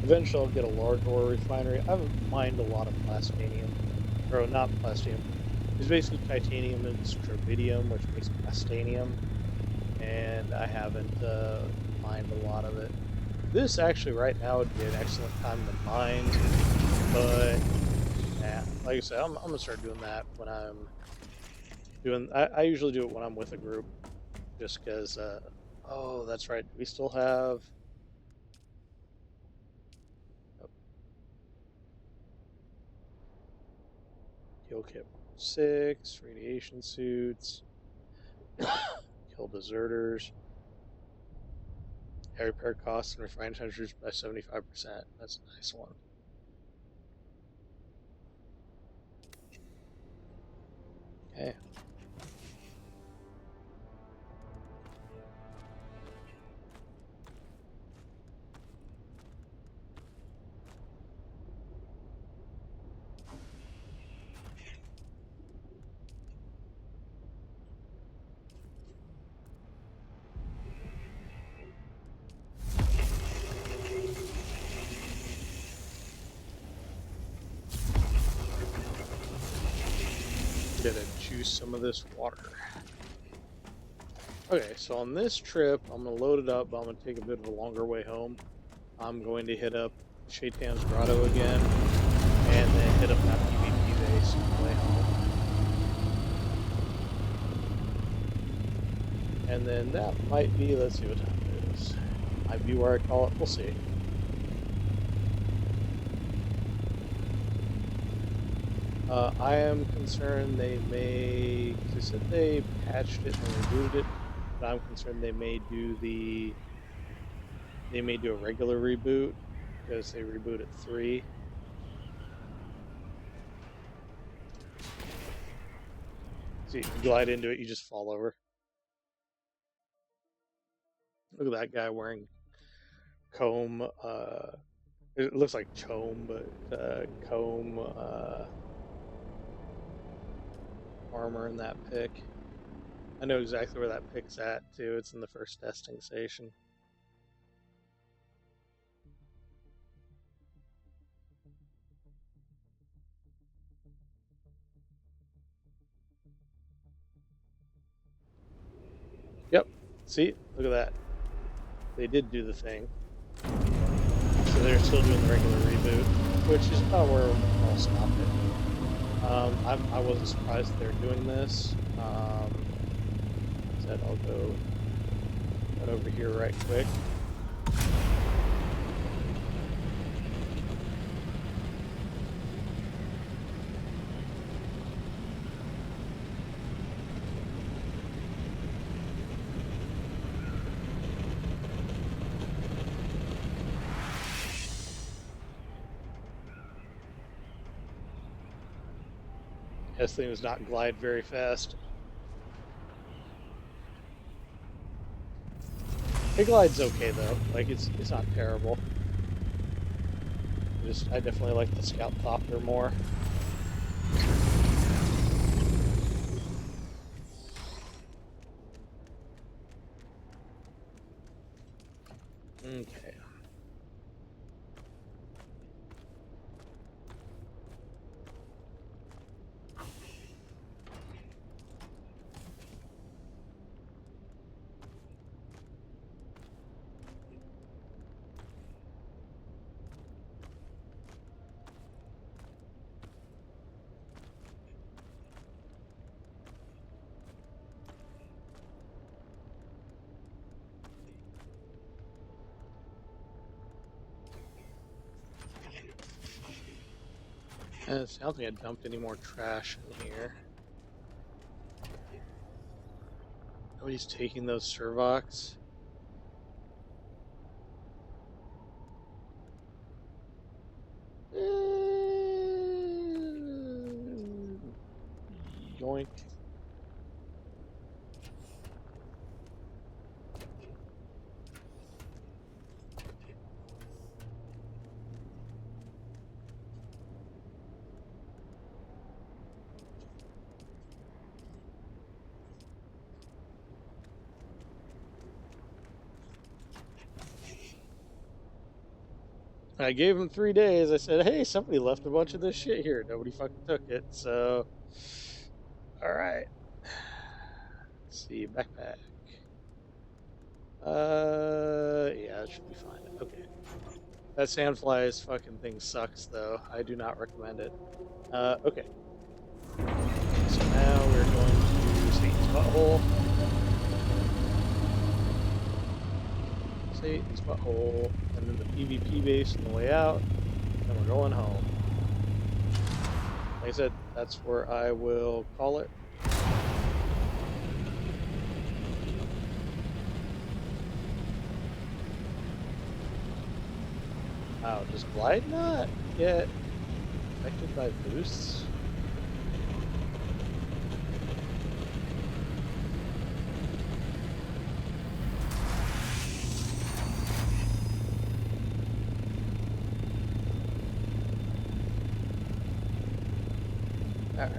Eventually, I'll get a large ore refinery. I haven't mined a lot of plastinium, or not plastinium. It's basically titanium and strontium, which makes plastinium, and I haven't mined a lot of it. This actually, right now, would be an excellent time to mine, but yeah, like I said, I'm gonna start doing that when I'm doing. I usually do it when I'm with a group, just because. Oh, that's right. We still have. Oh, kill kit 6, radiation suits, kill deserters, repair costs and refined temperatures by 75%. That's a nice one. Okay. Gonna juice some of this water. Okay, so on this trip, I'm gonna load it up, but I'm gonna take a bit of a longer way home. I'm going to hit up Shaitan's Grotto again, and then hit up that PvP base on the way home. And then that might be, let's see what time it is. Might be where I call it, we'll see. I am concerned they said they patched it and removed it, but I'm concerned they may do a regular reboot, because they rebooted 3. So you glide into it, you just fall over. Look at that guy wearing comb, it looks like chome, but comb armor in that pick. I know exactly where that pick's at, too. It's in the first testing station. Yep. See? Look at that. They did do the thing. So they're still doing the regular reboot, which is about where I'll stop it. I wasn't surprised that they're doing this. Said I'll go right over here right quick. This thing does not glide very fast. It glides okay though. Like it's not terrible. I definitely like the Scout Thopter more. Okay. I don't think I dumped any more trash in here. Nobody's taking those Servox. Yoink. I gave him 3 days. I said, hey, somebody left a bunch of this shit here. Nobody fucking took it. So, alright. Let's see, backpack. Yeah, that should be fine. Okay. That sandfly's fucking thing sucks, though. I do not recommend it. Okay. So now we're going to Satan's Butthole. Satan's Butthole, and then the PvP base on the way out, and we're going home. Like I said, that's where I will call it. Wow, does Glide not get affected by boosts? Alright.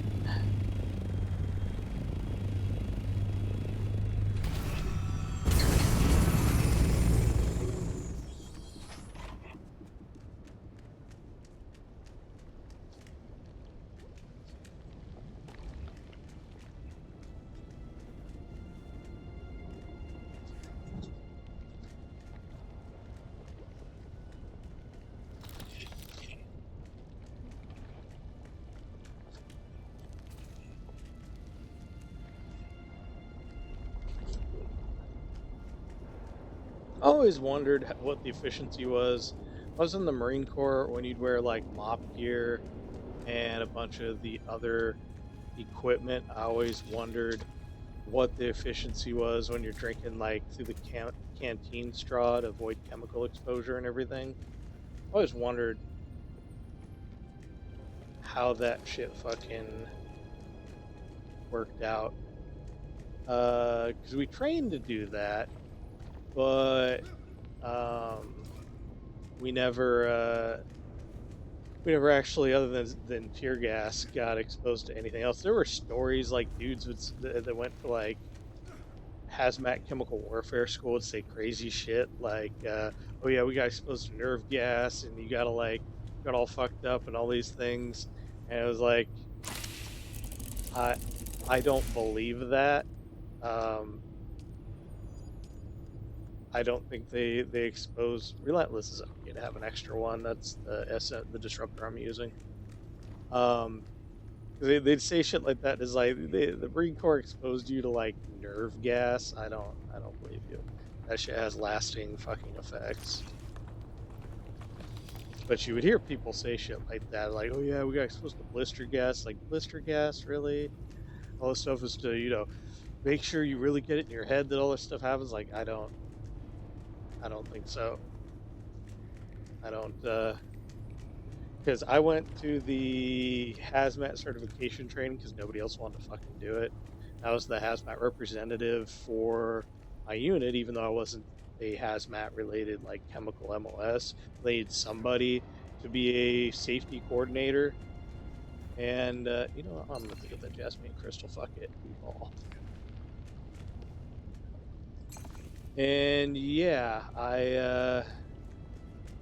I always wondered what the efficiency was. I was in the Marine Corps when you'd wear like mop gear and a bunch of the other equipment. I always wondered what the efficiency was when you're drinking like through the canteen straw to avoid chemical exposure and everything. I always wondered how that shit fucking worked out. Because we trained to do that, but we never actually, other than tear gas, got exposed to anything else. There were stories like dudes that went for like hazmat chemical warfare school would say crazy shit like, "Oh yeah, we got exposed to nerve gas, and you gotta like got all fucked up and all these things," and it was like, I I don't believe that. Um, I don't think they expose Relentless is okay to have an extra one. That's the disruptor I'm using. Um, they'd say shit like that is like the Marine Corps exposed you to like nerve gas. I don't believe you. That shit has lasting fucking effects. But you would hear people say shit like that, like, "Oh yeah, we got exposed to blister gas." Like blister gas, really? All this stuff is to make sure you really get it in your head that all this stuff happens. Like I don't think so. I don't. Because I went to the hazmat certification training because nobody else wanted to fucking do it. I was the hazmat representative for my unit, even though I wasn't a hazmat related like chemical MOS. They needed somebody to be a safety coordinator. And you know what? I'm gonna think of the Jasmine Crystal. Fuck it, all. And yeah, I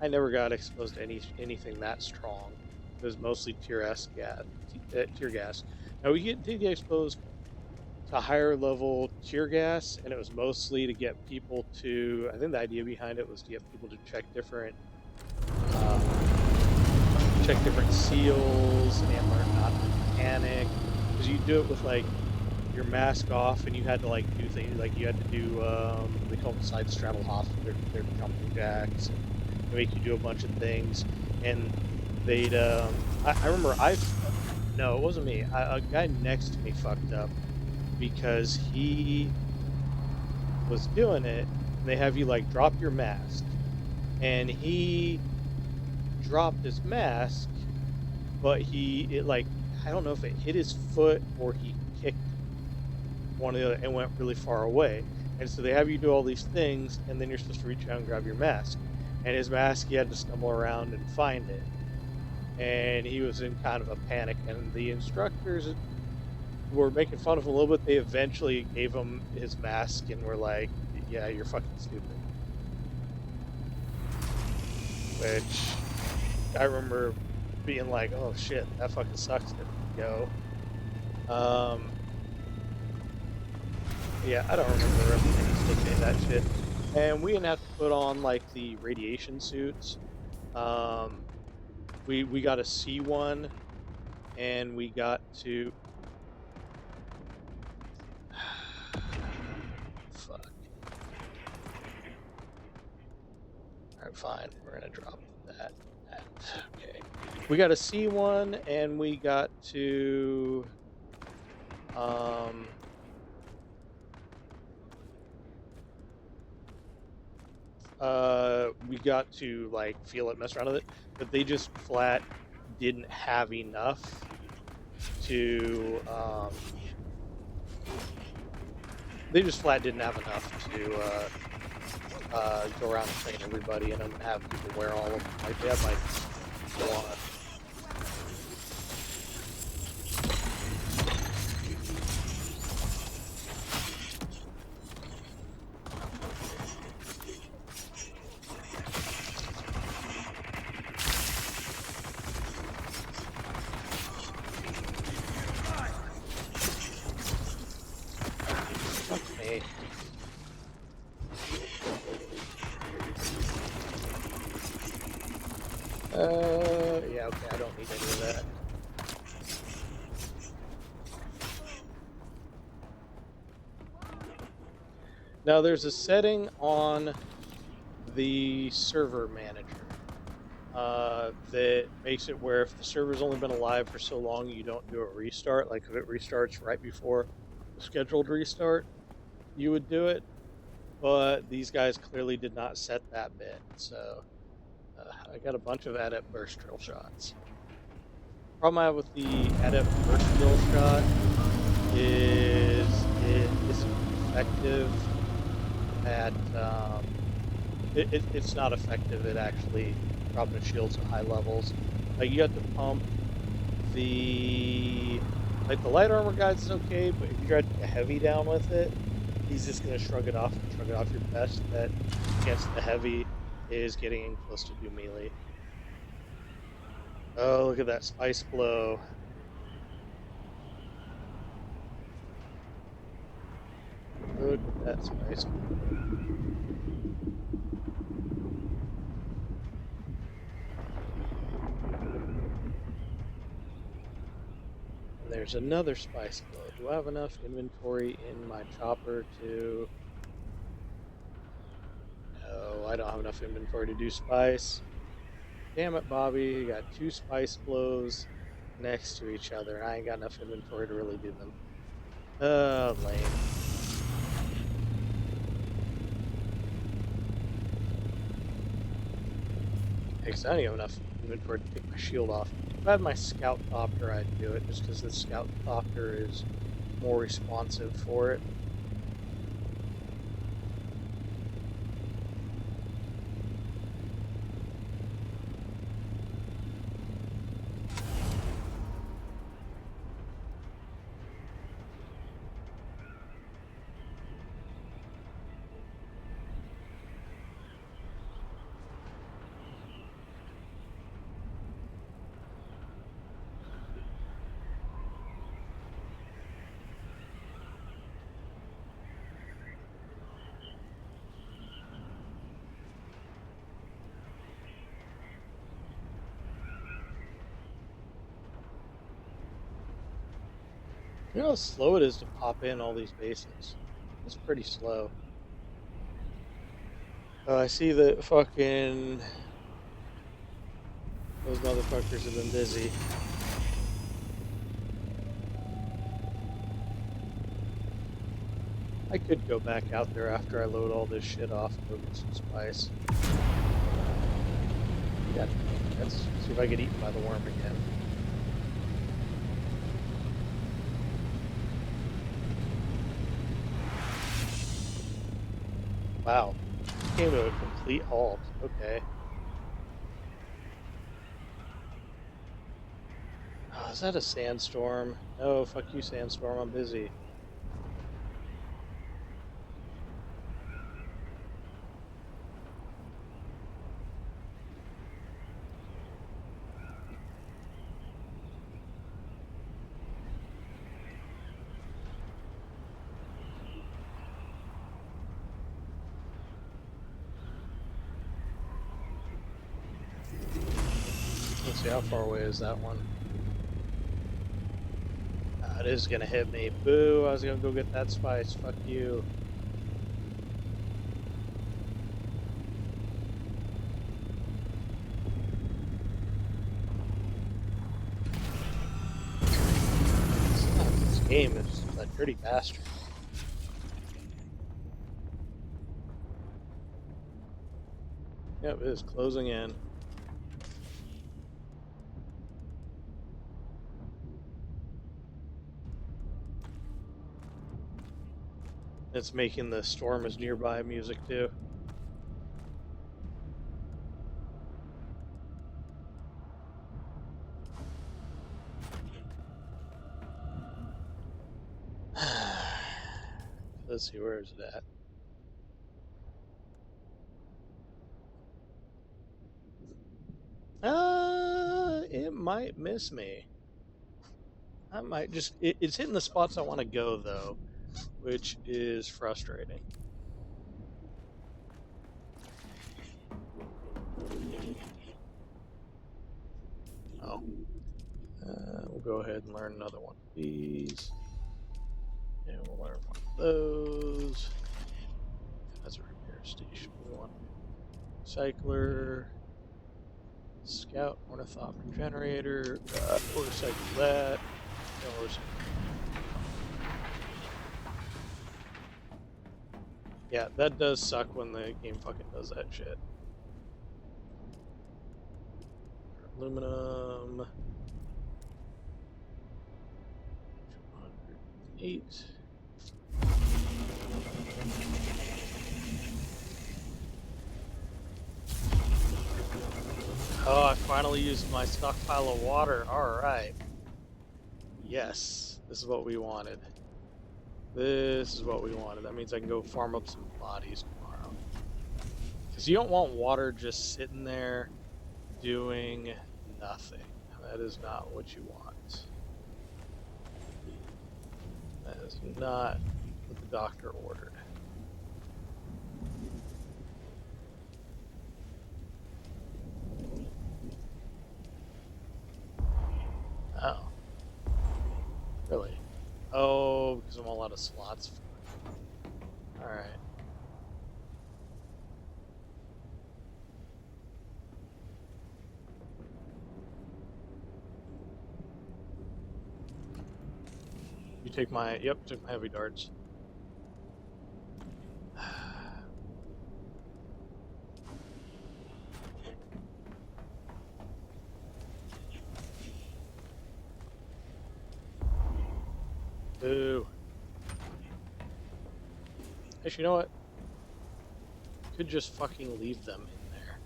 never got exposed to anything that strong. It was mostly tear gas. Now did get exposed to higher level tear gas, and it was mostly to get people to. I think the idea behind it was to get people to uh, check different seals and learn not to panic. Because you do it with like your mask off, and you had to like do things like you had to do they call them side straddle hops. They're jumping jacks. They make you do a bunch of things, and they'd. I remember no, it wasn't me. A guy next to me fucked up because he was doing it. And they have you like drop your mask, and he dropped his mask, but it like I don't know if it hit his foot or he kicked one of the other and went really far away. And so they have you do all these things, and then you're supposed to reach out and grab your mask. And his mask, he had to stumble around and find it. And he was in kind of a panic. And the instructors were making fun of him a little bit. They eventually gave him his mask and were like, "Yeah, you're fucking stupid." Which I remember being like, "Oh shit, that fucking sucks to go." Yeah, I don't remember if they still say that shit. And we didn't have to put on like the radiation suits. Um, we got a C1, and we got to. Fuck. All right, fine. We're gonna drop that. Okay. We got a C1, and we got to. We got to like feel it, mess around with it, but they just flat didn't have enough to. They just flat didn't have enough to go around and train everybody and then have people wear all of them. Like they had like one. Yeah, okay, I don't need any of that. Now there's a setting on the server manager that makes it where if the server's only been alive for so long, you don't do a restart. Like if it restarts right before the scheduled restart, you would do it. But these guys clearly did not set that bit, so I got a bunch of adept burst drill shots. Problem I have with the adept burst drill shot is it isn't effective at it's not effective at actually dropping shields at high levels. Like you have to pump the light armor guys is okay, but if you try to take a heavy down with it, he's just going to shrug it off and shrug it off. Your best bet against the heavy is getting in close to do melee. Oh, look at that spice blow. Look at that spice blow. And there's another spice blow. Do I have enough inventory in my chopper to... No, I don't have enough inventory to do spice. Damn it, Bobby. You got two spice blows next to each other, and I ain't got enough inventory to really do them. Lame. Because I don't have enough inventory to take my shield off. If I had my scout copter, I'd do it, just because the scout copter is more responsive for it. You know how slow it is to pop in all these bases? It's pretty slow. Oh, I see that fucking... Those motherfuckers have been busy. I could go back out there after I load all this shit off and go get some spice. Yeah, let's see if I get eaten by the worm again. Wow, came to a complete halt. Okay. Oh, is that a sandstorm? No, fuck you, sandstorm. I'm busy. Let's see, how far away is that one? It is gonna hit me. Boo, I was gonna go get that spice. Fuck you. This game is a dirty bastard. Yep, it is closing in. It's making the storm is nearby music too. Let's see, where is it at? It might miss me. I might just... It's hitting the spots I want to go, though, which is frustrating. Oh. We'll go ahead and learn another one of these. And we'll learn one of those. That's a repair station. We want cycler, scout, ornithopter generator, we'll recycle that. Yeah, that does suck when the game fucking does that shit. Aluminum. 208. Oh, I finally used my stockpile of water. Alright. Yes, this is what we wanted. This is what we wanted. That means I can go farm up some bodies tomorrow. Because you don't want water just sitting there doing nothing. That is not what you want. That is not what the doctor ordered. Oh. Really? Oh, because I'm all out of slots for it. Alright. You take my... Yep, took my heavy darts. Boo. Actually, you know what? Could just fucking leave them in there.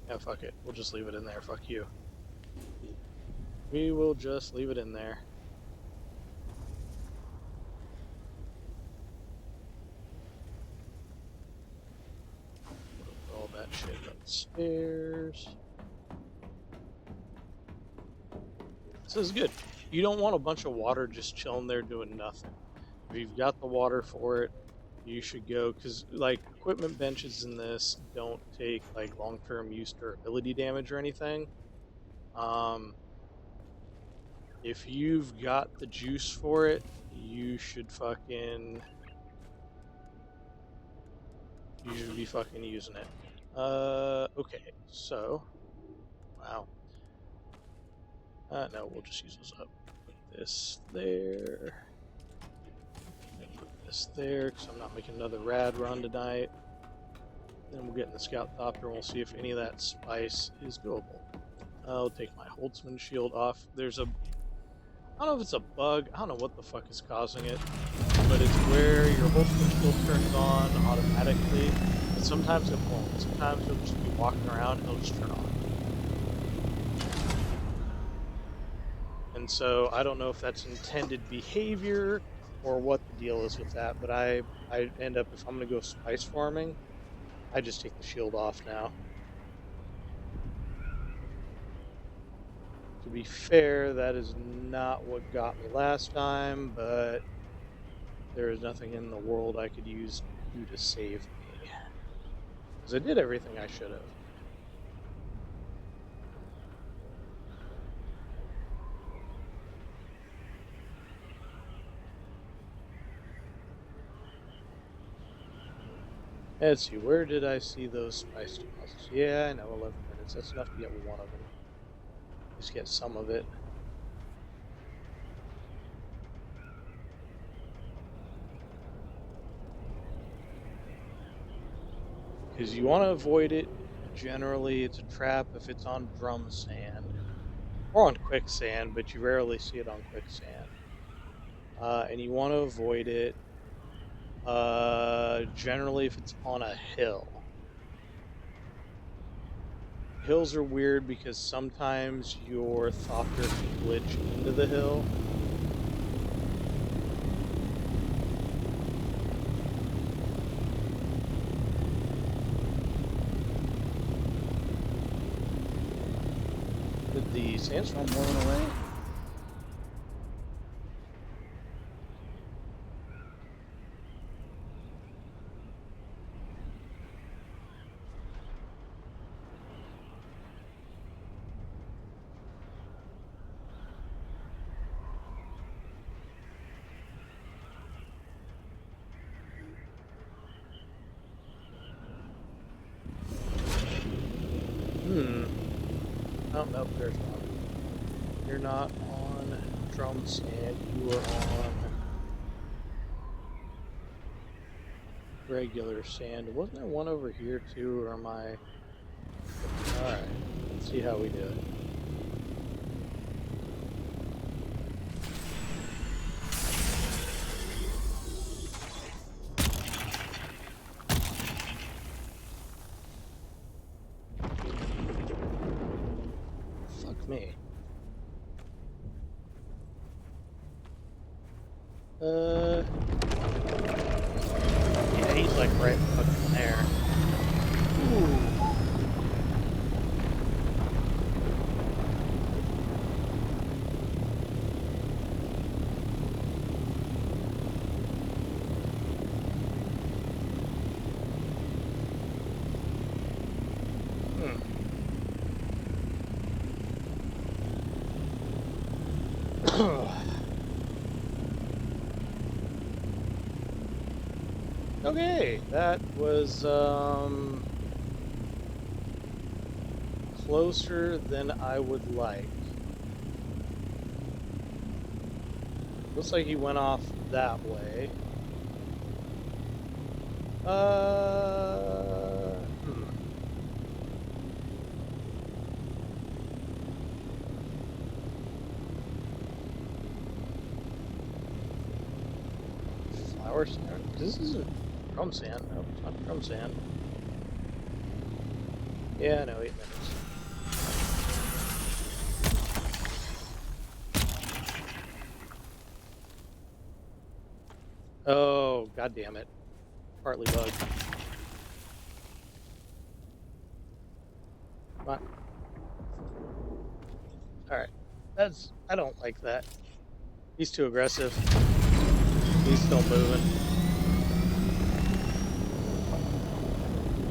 Yeah, fuck it. We'll just leave it in there. Fuck you. We will just leave it in there. Put all that shit upstairs. This is good. You don't want a bunch of water just chilling there doing nothing. If you've got the water for it, you should go, because like equipment benches in this don't take like long-term use durability damage or anything. If you've got the juice for it, you should be fucking using it. Okay, so wow. No, we'll just use those up. Put this there. And put this there, because I'm not making another rad run tonight. Then we'll get in the scout copter and we'll see if any of that spice is doable. I'll take my Holtzman shield off. There's a... I don't know if it's a bug. I don't know what the fuck is causing it. But it's where your Holtzman shield turns on automatically. But sometimes it won't. Sometimes you'll just be walking around and it'll just turn on. And so I don't know if that's intended behavior or what the deal is with that, but I end up, if I'm going to go spice farming, I just take the shield off now. To be fair, that is not what got me last time, but there is nothing in the world I could use to save me. Because I did everything I should have. Let's see, where did I see those spice deposits? Yeah, I know, 11 minutes. That's enough to get one of them. Just get some of it. Because you want to avoid it. Generally, it's a trap if it's on drum sand. Or on quicksand, but you rarely see it on quicksand. And you want to avoid it generally if it's on a hill. Hills are weird because sometimes your thopter can glitch into the hill. Did the sandstorm blowing away? Oh, nope, there's one. You're not on drum sand, you are on regular sand. Wasn't there one over here too, or am I... Alright, let's see how we do it. Me. Yeah, he's like right fucking there. Ooh. Okay, that was closer than I would like. Looks like he went off that way. Hmm. Flower sand? This isn't drum sand. No, it's not drum sand. Yeah, no, 8 minutes. Oh, god damn it. Partly bugged. Come on. Alright. I don't like that. He's too aggressive. He's still moving.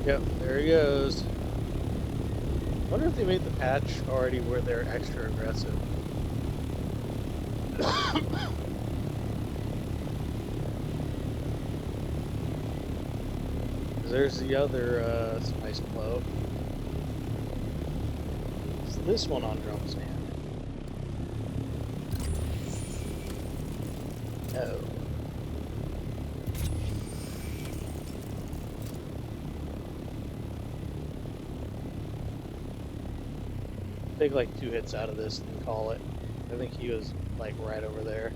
Yep, there he goes. Wonder if they made the patch already where they're extra aggressive. There's the other spice clove. It's this one on drum stand. Oh. Take like 2 hits out of this and call it. I think he was like right over there.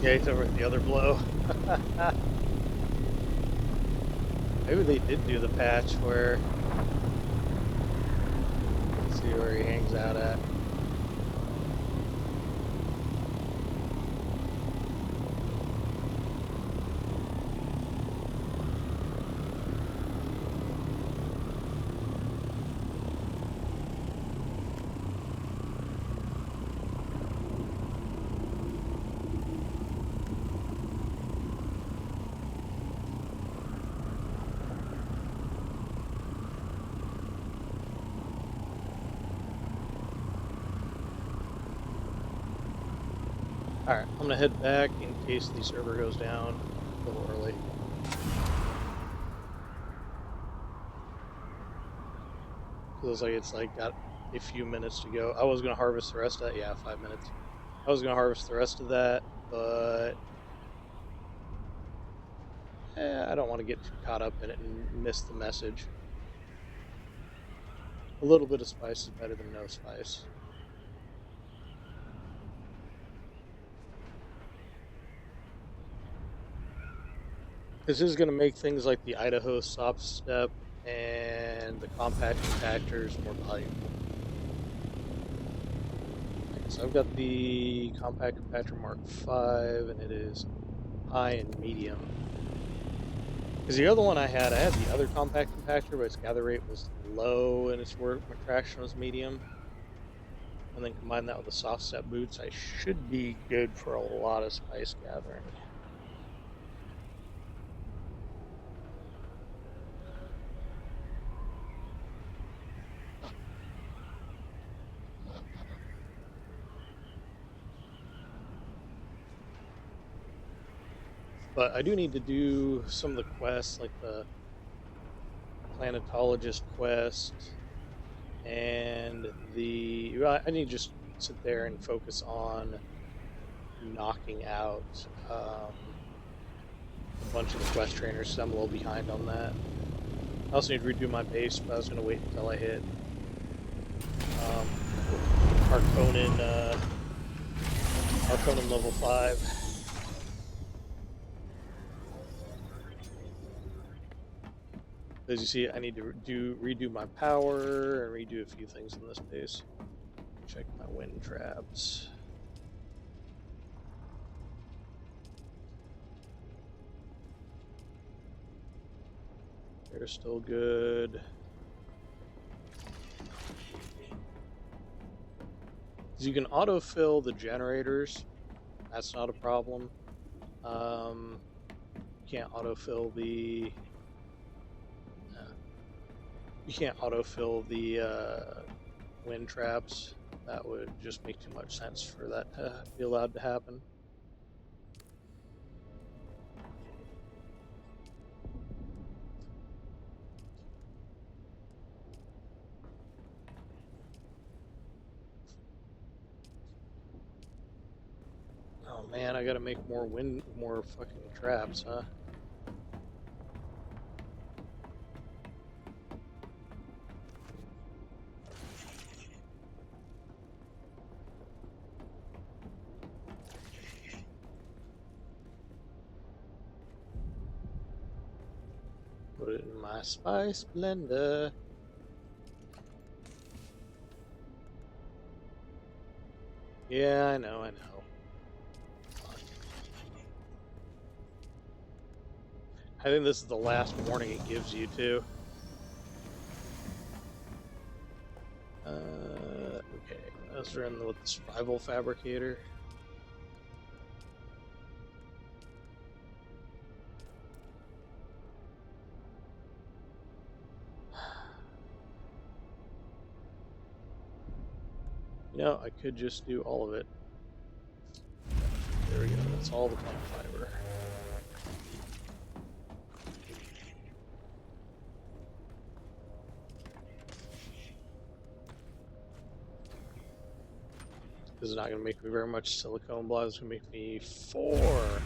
Yeah, he's over at the other blow. Maybe they did do the patch where... Let's see where he hangs out at. Alright, I'm gonna head back in case the server goes down a little early. Feels like it's like got a few minutes to go. I was gonna harvest the rest of that. Yeah, 5 minutes. I was gonna harvest the rest of that, but I don't want to get too caught up in it and miss the message. A little bit of spice is better than no spice. This is going to make things like the Idaho soft step and the compact compactors more valuable. So I've got the compact compactor Mark V, and it is high and medium. Because the other one I had the other compact compactor, but its gather rate was low and its work traction was medium. And then combine that with the soft step boots, I should be good for a lot of spice gathering. But I do need to do some of the quests, like the planetologist quest, and I need to just sit there and focus on knocking out a bunch of the quest trainers, so I'm a little behind on that. I also need to redo my base, but I was going to wait until I hit Arconin level 5. As you see, I need to redo my power and redo a few things in this base. Check my wind traps. They're still good. You can autofill the generators. That's not a problem. You can't autofill the. You can't autofill the wind traps. That would just make too much sense for that to be allowed to happen. Oh man, I gotta make more fucking traps, huh? Put it in my spice blender. Yeah, I know. I think this is the last warning it gives you, too. Okay, let's run with the survival fabricator. You know, I could just do all of it. There we go, that's all the plant fiber. This is not going to make me very much silicone block. It's going to make me 4.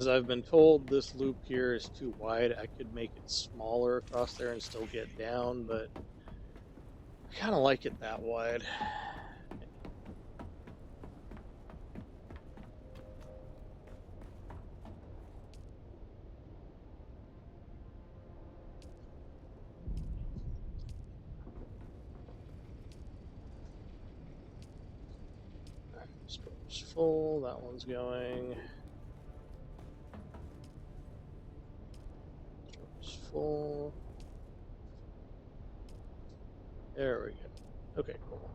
As I've been told, this loop here is too wide. I could make it smaller across there and still get down, but I kind of like it that wide. Alright, store's full. That one's going. Full. There we go. Okay, cool.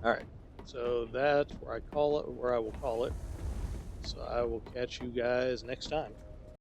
Alright, so that's where I will call it. So I will catch you guys next time.